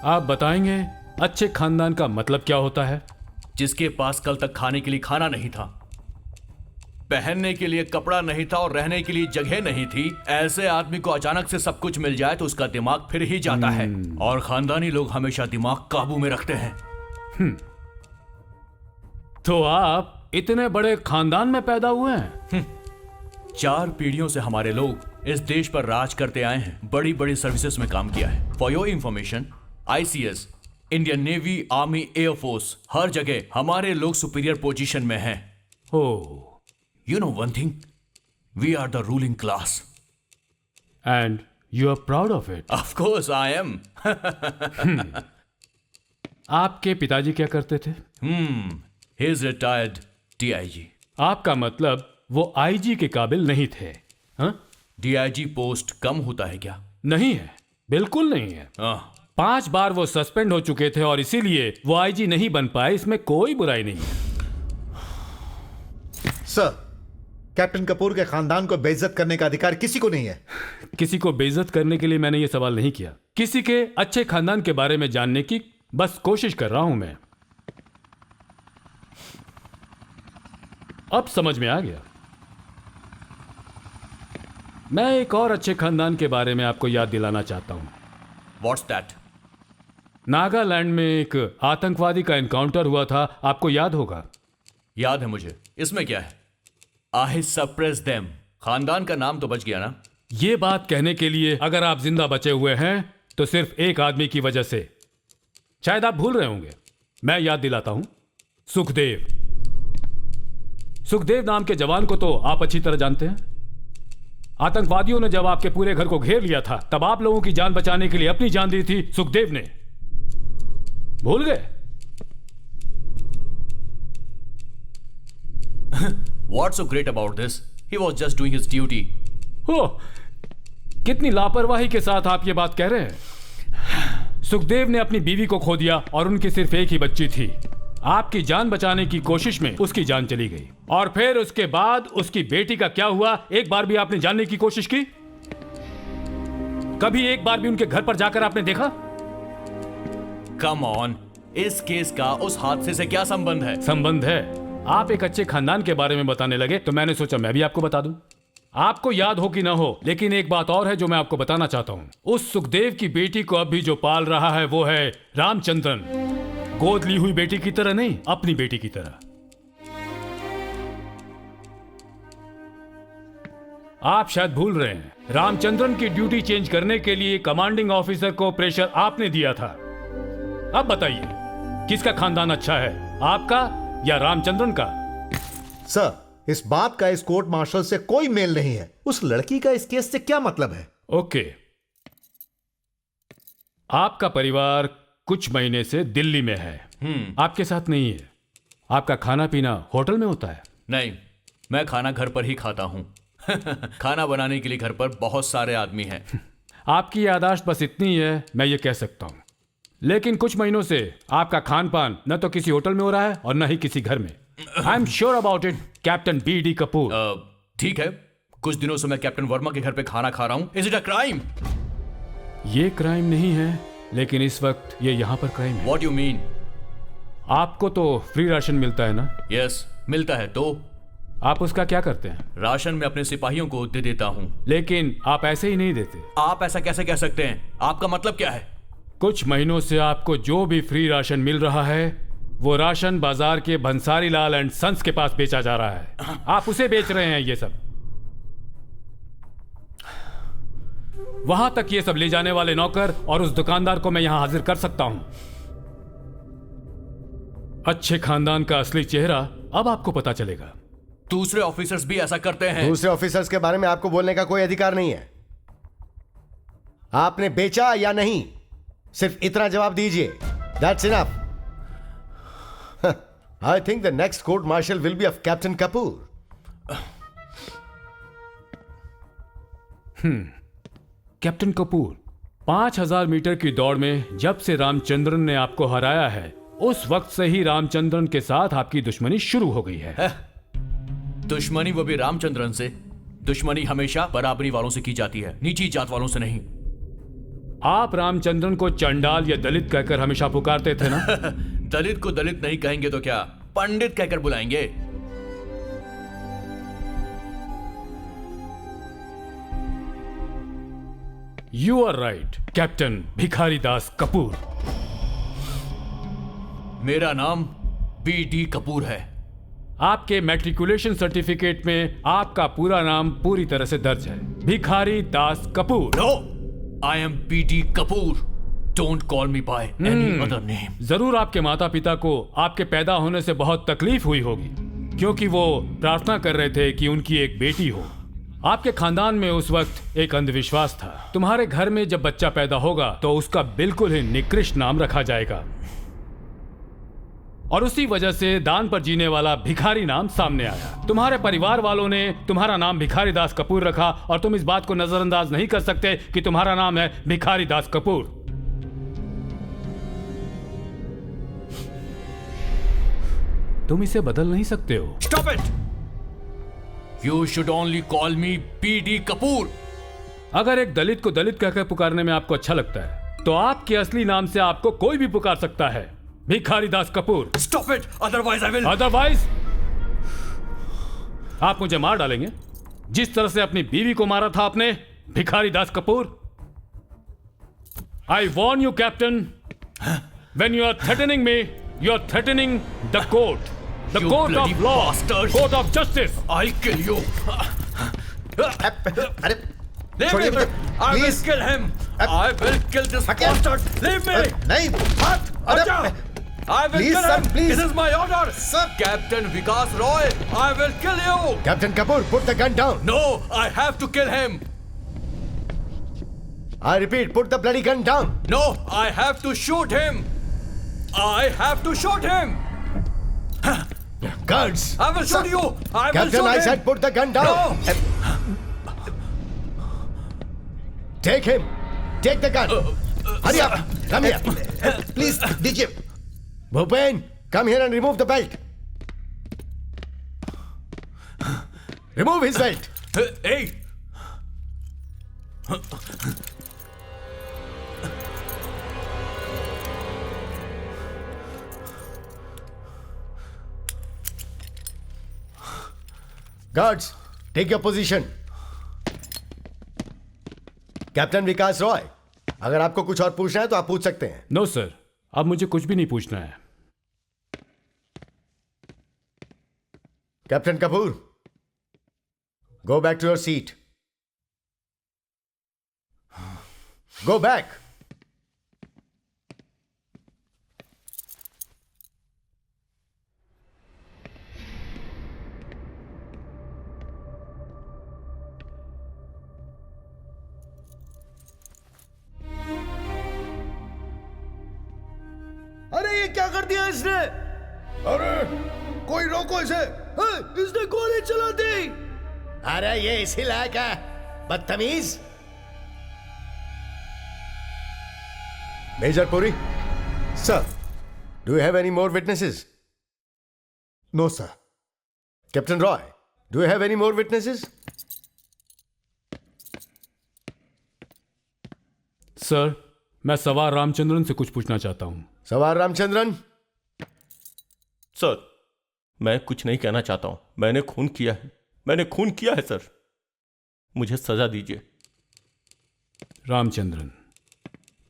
आप बताएंगे अच्छे खानदान का मतलब क्या होता है? जिसके पास कल तक खाने के लिए खाना नहीं था, पहनने के लिए कपड़ा नहीं था और रहने के लिए जगह नहीं थी, ऐसे आदमी को अचानक से सब कुछ मिल जाए तो उसका दिमाग फिर ही जाता है। और खानदानी लोग हमेशा दिमाग काबू में रखते हैं। तो आप इतने बड़े खानदान में पैदा हुए हैं? 4 पीढ़ियों से हमारे लोग इस देश पर राज करते आए हैं, बड़ी बड़ी सर्विसेज में काम किया है। For your information, ICS, Indian navy, army, air force, हर जगह हमारे लोग सुपीरियर पोजीशन में हैं। Oh, you know one thing, we are the ruling class. And you are proud of it. Of course I am. आपके पिताजी क्या करते थे? He is retired DIG. आपका मतलब वो आईजी के काबिल नहीं थे? हाँ? डीआईजी पोस्ट कम होता है क्या? नहीं है, बिल्कुल नहीं है। 5 बार वो सस्पेंड हो चुके थे और इसीलिए वो आईजी नहीं बन पाए, इसमें कोई बुराई नहीं है। सर, कैप्टन कपूर के खानदान को बेइज्जत करने का अधिकार किसी को नहीं है। किसी को बेइज्जत करने के लिए मैंने ये सवाल नहीं किया। किसी के अच्छे खानदान के बारे में जानने की बस कोशिश कर रहा हूं मैं। अब समझ में आ गया। मैं एक और अच्छे खानदान के बारे में आपको याद दिलाना चाहता हूं। What's that? नागालैंड में एक आतंकवादी का एनकाउंटर हुआ था, आपको याद होगा। याद है मुझे। इसमें क्या है? आई सप्रेस देम। खानदान का नाम तो बच गया ना। ये बात कहने के लिए अगर आप जिंदा बचे हुए हैं तो सिर्फ एक आदमी की वजह से। शायद आप भूल रहे होंगे, मैं याद दिलाता हूं। सुखदेव। सुखदेव नाम के जवान को तो आप अच्छी तरह जानते हैं। आतंकवादियों ने जब आपके पूरे घर को घेर लिया था, तब आप लोगों की जान बचाने के लिए अपनी जान दी थी सुखदेव ने। भूल गए? What's so great about this? He was just doing his duty. हो, कितनी लापरवाही के साथ आप ये बात कह रहे हैं। सुखदेव ने अपनी बीवी को खो दिया और उनकी सिर्फ एक ही बच्ची थी। आपकी जान बचाने की कोशिश में उसकी जान चली गई और फिर उसके बाद उसकी बेटी का क्या हुआ, एक बार भी आपने जानने की कोशिश की? कभी एक बार भी उनके घर पर जाकर आपने देखा? Come on, इस केस का उस हादसे से क्या संबंध है? संबंध है। आप एक अच्छे खानदान के बारे में बताने लगे तो मैंने सोचा मैं भी आपको बता दूं। आपको याद हो कि ना हो, लेकिन एक बात और है जो मैं आपको बताना चाहता हूं। उस सुखदेव की बेटी को अभी जो पाल रहा है वो है रामचंद्रन। गोद ली हुई बेटी की तरह नहीं, अपनी बेटी की तरह। आप शायद भूल रहे हैं, रामचंद्रन की ड्यूटी चेंज करने के लिए कमांडिंग ऑफिसर को प्रेशर आपने दिया था। अब बताइए, किसका खानदान अच्छा है, आपका या रामचंद्रन का? सर, इस बात का इस कोर्ट मार्शल से कोई मेल नहीं है। उस लड़की का इस केस से क्या मतलब है? ओके, आपका परिवार कुछ महीने से दिल्ली में है, आपके साथ नहीं है। आपका खाना पीना होटल में होता है? नहीं, मैं खाना घर पर ही खाता हूं। खाना बनाने के लिए घर पर बहुत सारे आदमी हैं। आपकी याददाश्त बस इतनी है, मैं ये कह सकता हूं। लेकिन कुछ महीनों से आपका खान पान न तो किसी होटल में हो रहा है और न ही किसी घर में। I am sure about it, captain BD Kapoor. ठीक है, कुछ दिनों से मैं कैप्टन वर्मा के घर पे खाना खा रहा हूं। Is it a crime? ये क्राइम नहीं है, लेकिन इस वक्त ये यहां पर क्राइम है। What you mean? आपको तो फ्री राशन मिलता है ना? यस, मिलता है। तो आप उसका क्या करते हैं? राशन में अपने सिपाहियों को दे देता हूं। लेकिन आप ऐसे ही नहीं देते। आप ऐसा कैसे कह सकते हैं? आपका मतलब क्या है? कुछ महीनों से आपको जो भी फ्री राशन मिल रहा है वो राशन बाजार के भंसारी लाल एंड सन्स के पास बेचा जा रहा है। आप उसे बेच रहे हैं ये सब। वहां तक ये सब ले जाने वाले नौकर और उस दुकानदार को मैं यहां हाजिर कर सकता हूं। अच्छे खानदान का असली चेहरा अब आपको पता चलेगा। दूसरे ऑफिसर्स भी ऐसा करते हैं। दूसरे ऑफिसर्स के बारे में आपको बोलने का कोई अधिकार नहीं है। आपने बेचा या नहीं, सिर्फ इतना जवाब दीजिए। That's enough. I think the next court martial will be of Captain Kapoor. Captain Kapoor, 5000 metre की दौड़ में जब से रामचंद्रन ने आपको हराया है, उस वक्त से ही रामचंद्रन के साथ आपकी दुश्मनी शुरू हो गई है। दुश्मनी, वो भी रामचंद्रन से? दुश्मनी हमेशा बराबरी वालों से की जाती है, नीची जात वालों से नहीं। आप रामचंद्रन को चंडाल या दलित कहकर हमेशा पुकारते थे ना? दलित को दलित नहीं कहेंगे तो क्या पंडित कहकर बुलाएंगे? यू आर राइट, कैप्टन भिखारी दास कपूर। मेरा नाम BD कपूर है। आपके मैट्रिकुलेशन सर्टिफिकेट में आपका पूरा नाम पूरी तरह से दर्ज है, Bhikhari Das Kapoor. No, I am BD Kapoor. Don't call me by any other name. जरूर आपके माता पिता को आपके पैदा होने से बहुत तकलीफ हुई होगी, क्योंकि वो प्रार्थना कर रहे थे कि उनकी एक बेटी हो। आपके खानदान में उस वक्त एक अंधविश्वास था। तुम्हारे घर में जब बच्चा पैदा होगा तो उसका बिल्कुल ही निकृष्ट नाम रखा जाएगा, और उसी वजह से दान पर जीने वाला भिखारी नाम सामने आया। तुम्हारे परिवार वालों ने तुम्हारा नाम भिखारी दास कपूर रखा, और तुम इस बात को नजरअंदाज नहीं कर सकते कि तुम्हारा नाम है भिखारी दास कपूर। तुम इसे बदल नहीं सकते हो। Stop it! You should only call me PD Kapoor. अगर एक दलित को दलित कहकर पुकारने में आपको अच्छा लगता है तो आपके असली नाम से आपको कोई भी पुकार सकता है, Bhikhari Das Kapoor. Stop it, otherwise I will. Otherwise आप मुझे मार डालेंगे जिस तरह से अपनी बीवी को मारा था आपने, Bhikhari Das Kapoor. I warn you captain, when you are threatening me, you are threatening the court, the court of law, court of justice. I kill you. अरे Leave me! I will Please. kill him! I will kill this bastard! Leave me! नहीं, Acha! I will Please, kill sir, him! please. This is my order! Sir. Captain Vikas Roy, I will kill you! Captain Kapoor, put the gun down. No, I have to kill him! I repeat, put the bloody gun down. No, I have to shoot him! I have to shoot him! Guards. I will shoot you! I will Captain, shoot I him! said put the gun down. No! Take him. Take the gun. Hurry up. Come here. Please दीजिए। Bhupen, come here and remove the belt. Remove his belt. Hey! Guards, take your position. Captain Vikas Roy, अगर आपको कुछ और पूछना है तो आप पूछ सकते हैं। नो सर, अब मुझे कुछ भी नहीं पूछना है। Captain Kapoor, go back to your seat. Go back. अरे ये क्या कर दिया इसने? अरे कोई रोको इसे। इसने गोली चला दी। अरे ये इसी लायक है, बदतमीज। Major Puri, sir. Do you have any more witnesses? No sir. Captain Roy, do you have any more witnesses? Sir, मैं सवार रामचंद्रन से कुछ पूछना चाहता हूं। सवार रामचंद्रन। सर, मैं कुछ नहीं कहना चाहता हूं। मैंने खून किया है, मैंने खून किया है सर। मुझे सजा दीजिए। रामचंद्रन,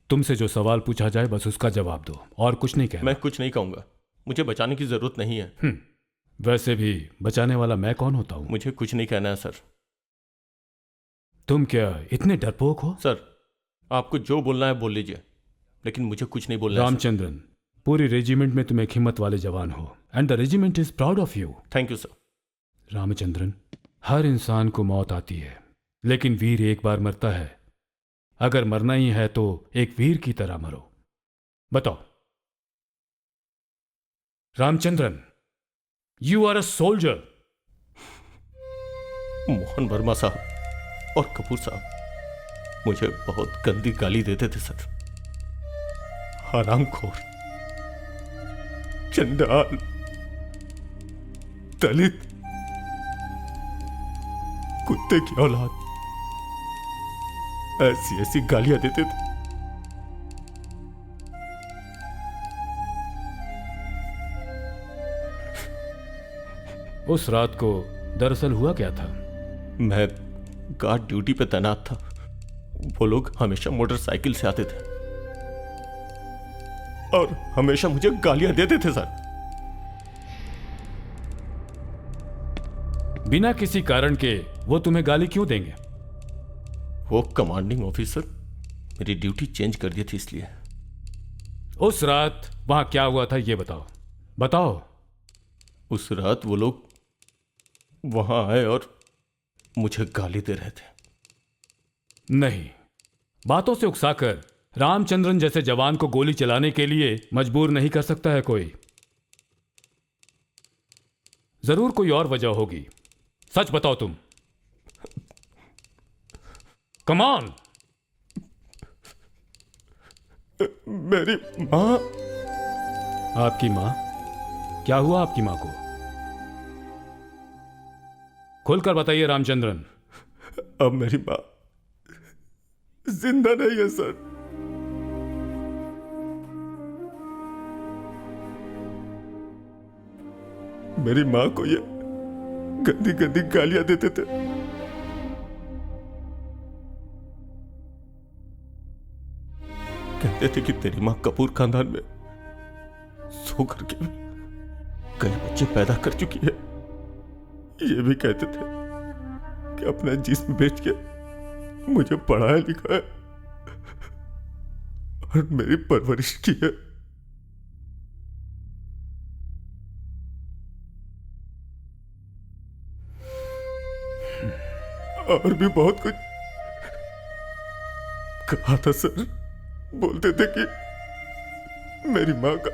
तुमसे जो सवाल पूछा जाए बस उसका जवाब दो, और कुछ नहीं कहना। मैं कुछ नहीं कहूंगा। मुझे बचाने की जरूरत नहीं है। वैसे भी बचाने वाला मैं कौन होता हूं? मुझे कुछ नहीं कहना है सर। तुम क्या इतने डरपोक हो? सर, आपको जो बोलना है बोल लीजिए, लेकिन मुझे कुछ नहीं बोलना है। रामचंद्रन, पूरी रेजिमेंट में तुम एक हिम्मत वाले जवान हो, and the regiment is proud of you. Thank you sir. Ramachandran, हर इंसान को मौत आती है, लेकिन वीर एक बार मरता है। अगर मरना ही है तो एक वीर की तरह मरो। बताओ Ramachandran, you are a soldier. Mohan Verma साहब और कपूर साहब मुझे बहुत गंदी गाली देते थे सर। हरामखोर, चंडाल, दलित, कुत्ते की औलाद, ऐसी ऐसी गालियां देते थे। उस रात को दरअसल हुआ क्या था? मैं गार्ड ड्यूटी पे तैनात था। वो लोग हमेशा मोटरसाइकिल से आते थे और हमेशा मुझे गालियां देते थे सर। बिना किसी कारण के वो तुम्हें गाली क्यों देंगे? वो कमांडिंग ऑफिसर मेरी ड्यूटी चेंज कर दी थी इसलिए। उस रात वहां क्या हुआ था ये बताओ, बताओ। उस रात वो लोग वहां आए और मुझे गाली दे रहे थे। नहीं, बातों से उकसाकर रामचंद्रन जैसे जवान को गोली चलाने के लिए मजबूर नहीं कर सकता है कोई। जरूर कोई और वजह होगी। सच बताओ तुम। Come on. मेरी माँ। आपकी माँ? क्या हुआ आपकी माँ को? खुलकर बताइए रामचंद्रन। अब मेरी माँ जिंदा नहीं है सर। मेरी माँ को ये गंदी गंदी गालियां देते थे। कहते थे कि तेरी माँ कपूर खानदान में सो करके भी कई बच्चे पैदा कर चुकी है। ये भी कहते थे कि अपना जिस्म बेच के मुझे पढ़ाया लिखा है और मेरी परवरिश की है। और भी बहुत कुछ कहा था सर। बोलते थे कि मेरी माँ का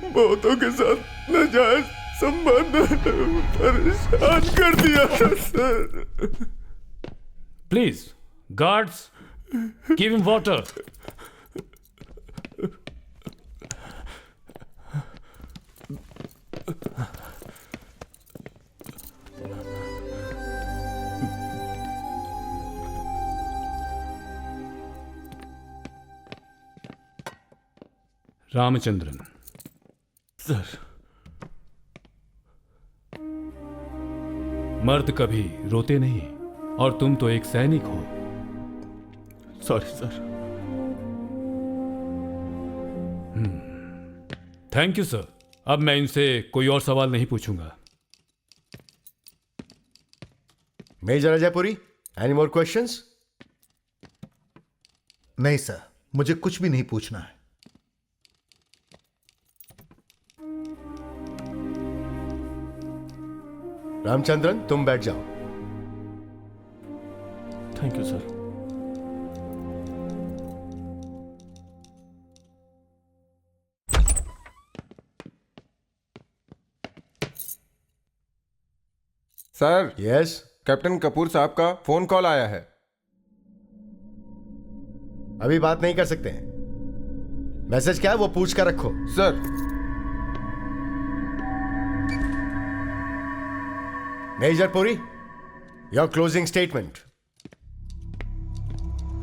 बहुतों के साथ नाजायज संबंध परेशान कर दिया था sir. Please guards, give him water. Ramachandran. Sir. मर्द कभी रोते नहीं और तुम तो एक सैनिक हो। Sorry sir. Thank you sir. अब मैं इनसे कोई और सवाल नहीं पूछूंगा। Major Ajaypuri, any more questions? नहीं सर, मुझे कुछ भी नहीं पूछना है। रामचंद्रन, तुम बैठ जाओ। Thank you sir. Sir, yes. Captain Kapoor साहब का फोन कॉल आया है। अभी बात नहीं कर सकते हैं। मैसेज क्या है वो पूछ कर रखो। Sir. Major Puri, your closing statement.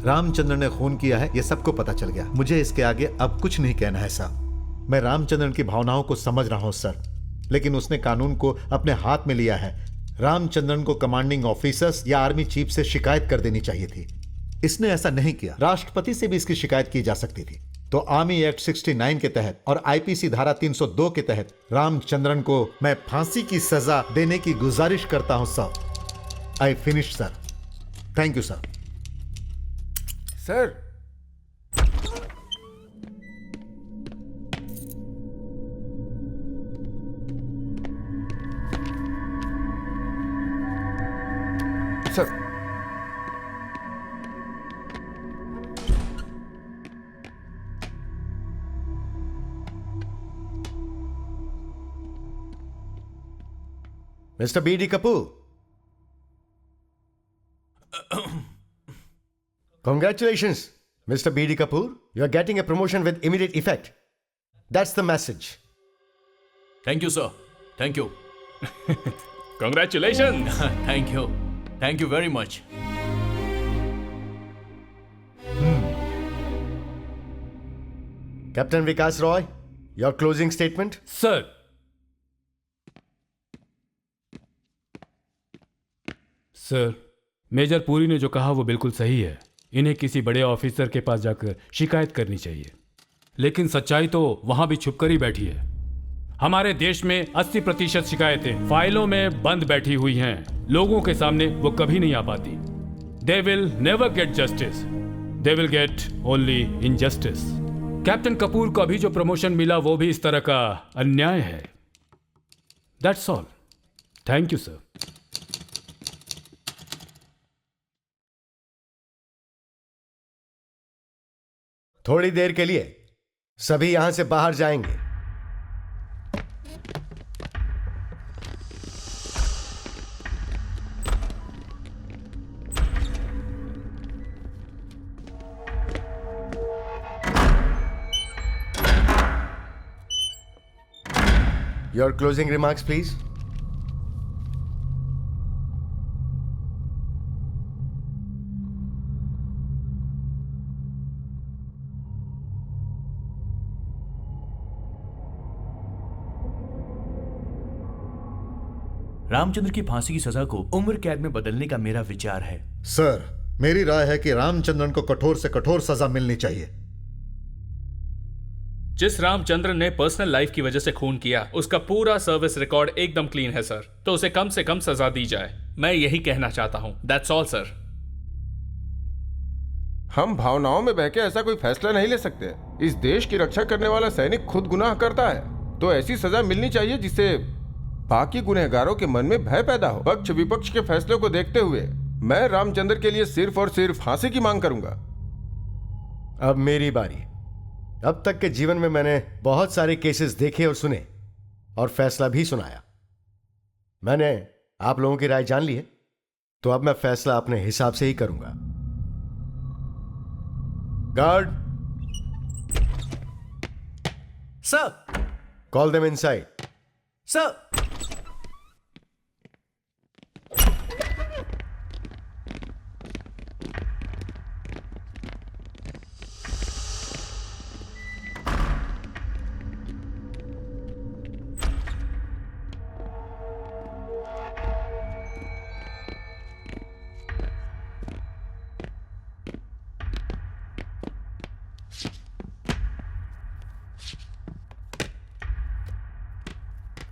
Ramachandra ने खून किया है, यह सबको पता चल गया। मुझे इसके आगे अब कुछ नहीं कहना है साहब। मैं रामचंद्रन की भावनाओं को समझ रहा हूं सर, लेकिन उसने कानून को अपने हाथ में लिया है। रामचंद्रन को कमांडिंग ऑफिसर्स या आर्मी चीफ से शिकायत कर देनी चाहिए थी। इसने ऐसा नहीं किया। राष्ट्रपति से भी इसकी शिकायत की जा सकती थी। तो आर्मी एक्ट 69 के तहत और आईपीसी धारा 302 के तहत रामचंद्रन को मैं फांसी की सजा देने की गुजारिश करता हूं sir. I finish sir. Thank you sir. Sir. Sir. Mr. B.D. Kapoor. Congratulations, Mr. B.D. Kapoor. You are getting a promotion with immediate effect. That's the message. Thank you sir. Thank you. Congratulations. Thank you very much. Captain Vikas Roy, your closing statement. Sir, major Puri ने जो कहा वो बिल्कुल सही है। इन्हें किसी बड़े ऑफिसर के पास जाकर शिकायत करनी चाहिए। लेकिन सच्चाई तो वहां भी छुपकर ही बैठी है। हमारे देश में 80% शिकायतें फाइलों में बंद बैठी हुई हैं। लोगों के सामने वो कभी नहीं आ पाती। They will never get justice, they will get only injustice. Captain Kapoor को अभी जो प्रमोशन मिला वो भी इस तरह का अन्याय है। That's all. Thank you sir. थोड़ी देर के लिए सभी यहां से बाहर जाएंगे। Your closing remarks, please. Ramchandra की फांसी की सजा को उम्र कैद में बदलने का मेरा विचार है। सर, मेरी राय है कि रामचंद्रन को कठोर से कठोर सजा मिलनी चाहिए। जिस रामचंद्रन ने पर्सनल लाइफ की वजह से खून किया, उसका पूरा सर्विस रिकॉर्ड एकदम क्लीन है सर, तो उसे कम से कम सजा दी जाए। मैं यही कहना चाहता हूं। That's all sir. हम भावनाओं में बहके ऐसा कोई फैसला नहीं ले सकते। इस देश की रक्षा करने वाला सैनिक खुद गुनाह करता है, तो ऐसी सजा मिलनी चाहिए जिससे बाकी गुनहगारों के मन में भय पैदा हो। पक्ष विपक्ष के फैसले को देखते हुए मैं रामचंद्र के लिए सिर्फ और सिर्फ फांसी की मांग करूंगा। अब मेरी बारी। अब तक के जीवन में मैंने बहुत सारे केसेस देखे और सुने और फैसला भी सुनाया। मैंने आप लोगों की राय जान ली है, तो अब मैं फैसला अपने हिसाब से ही करूंगा। Guard, sir. Call them inside. Sir.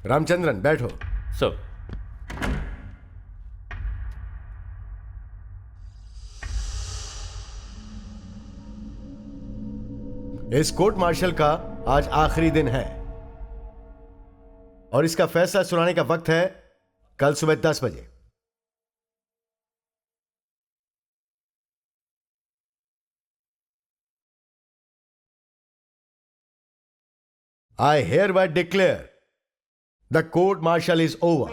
Ramachandran, बैठो। सर। इस कोर्ट मार्शल का आज आखिरी दिन है और इसका फैसला सुनाने का वक्त है कल सुबह 10 बजे। I hereby declare the court martial is over.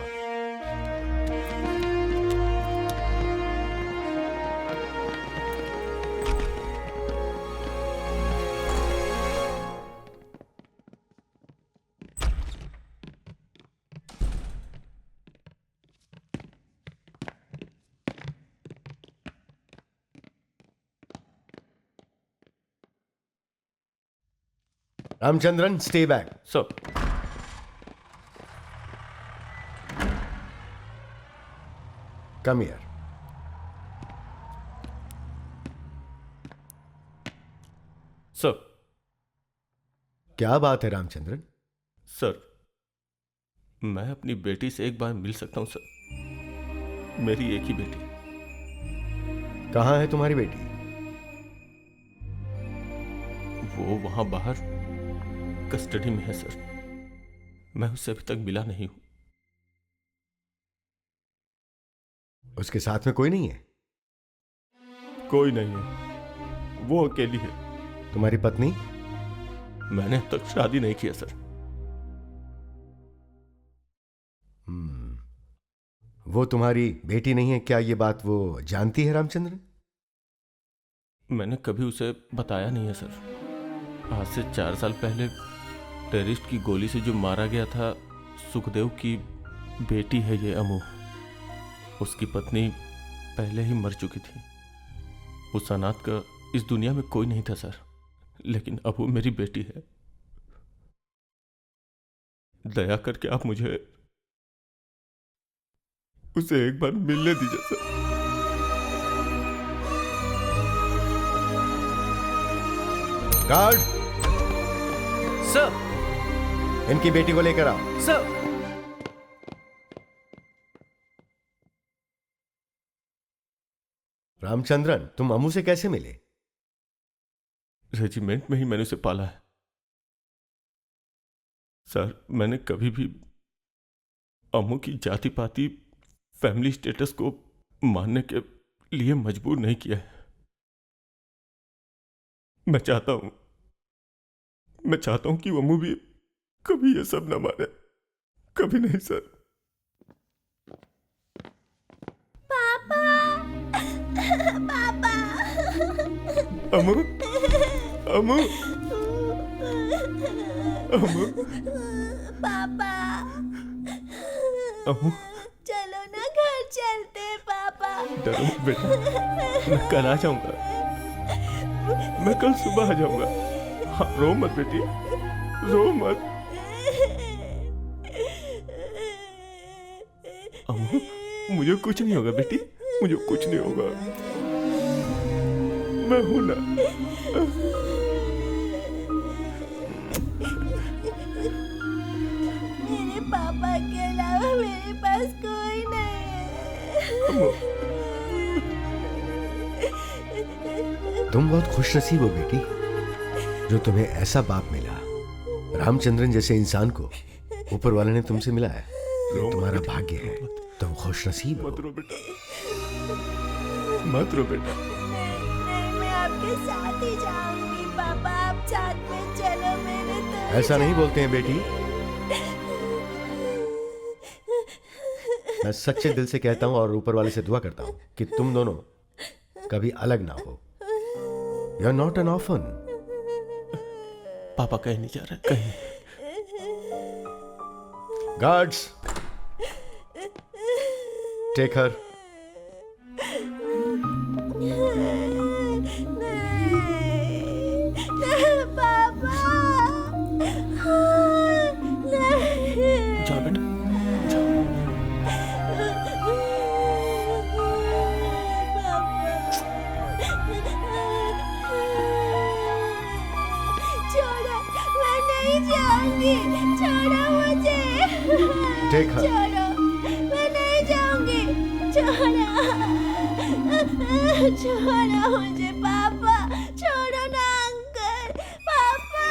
Ramchandran, stay back. Sir. Come here. Sir. क्या बात है रामचंद्रन? सर, मैं अपनी बेटी से एक बार मिल सकता हूं सर। मेरी एक ही बेटी। कहां है तुम्हारी बेटी? वो वहां बाहर कस्टडी में है सर। मैं उससे अभी तक मिला नहीं हूं। उसके साथ में कोई नहीं है? कोई नहीं है, वो अकेली है। तुम्हारी पत्नी? मैंने अब तक शादी नहीं किया सर। वो तुम्हारी बेटी नहीं है, क्या ये बात वो जानती है रामचंद्रन? मैंने कभी उसे बताया नहीं है सर। आज से 4 साल पहले टेररिस्ट की गोली से जो मारा गया था, सुखदेव की बेटी है ये अमू। उसकी पत्नी पहले ही मर चुकी थी। उस अनाथ का इस दुनिया में कोई नहीं था सर, लेकिन अब वो मेरी बेटी है। दया करके आप मुझे उसे एक बार मिलने दीजिए सर। Guard, sir. इनकी बेटी को लेकर आओ। सर। रामचंद्रन, तुम अमू से कैसे मिले? रेजिमेंट में ही मैंने उसे पाला है सर। मैंने कभी भी अम्मू की जाति पाति फैमिली स्टेटस को मानने के लिए मजबूर नहीं किया है। मैं चाहता हूं कि अम्मू भी कभी ये सब ना माने। कभी नहीं सर। पापा पापा अम्मू अम्मू अम्मू पापा अम्मू चलो ना घर चलते पापा। डरो मत बेटा, मैं कल आ जाऊंगा। मैं कल सुबह आ जाऊंगा। हाँ, रो मत बेटी, रो मत। अम्मू मुझे कुछ नहीं होगा बेटी, मुझे कुछ नहीं होगा। मैं हूं ना। मेरे पापा के अलावा मेरे पास कोई नहीं है। तुम बहुत खुशनसीब हो बेटी, जो तुम्हें ऐसा बाप मिला। रामचंद्रन जैसे इंसान को ऊपर वाले ने तुमसे मिला है। ये तुम्हारा भाग्य है। तुम खुशनसीब हो। मत रो बेटा, मत रो बेटा। नहीं, मैं आपके साथ ही जाऊंगी पापा। आप साथ में चलो मेरे तो। ऐसा नहीं बोलते हैं बेटी। मैं सच्चे दिल से कहता हूं और ऊपर वाले से दुआ करता हूं कि तुम दोनों कभी अलग ना हो। You are not an orphan. पापा कहीं नहीं जा रहा, कहीं। Guards, take her. पापा जाओ बेटा, छोड़ो, मैं नहीं जाऊंगी। छोड़ो मुझे। Take her. छोड़ो, मैं नहीं जाऊंगी। छोड़ो, छोड़ो मुझे पापा। छोड़ो ना अंकल। पापा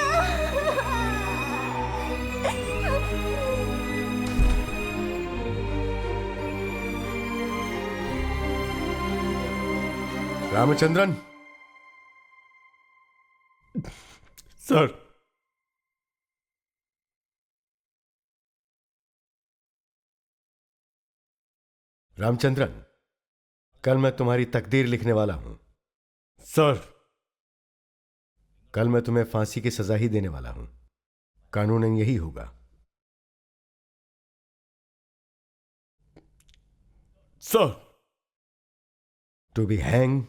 रामचंद्रन। सर। रामचंद्रन, कल मैं तुम्हारी तकदीर लिखने वाला हूं। सर। कल मैं तुम्हें फांसी की सजा ही देने वाला हूं। कानूनन यही होगा। Sir. To be hang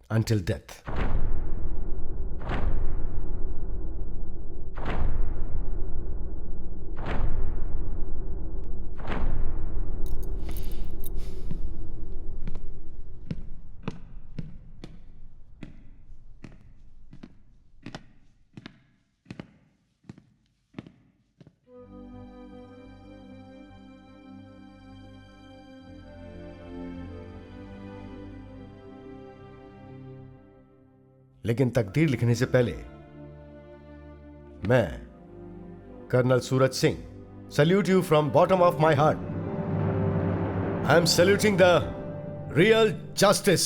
until death. लेकिन तकदीर लिखने से पहले मैं colonel Suraj Singh salute you from bottom of my heart. I am saluting the real justice.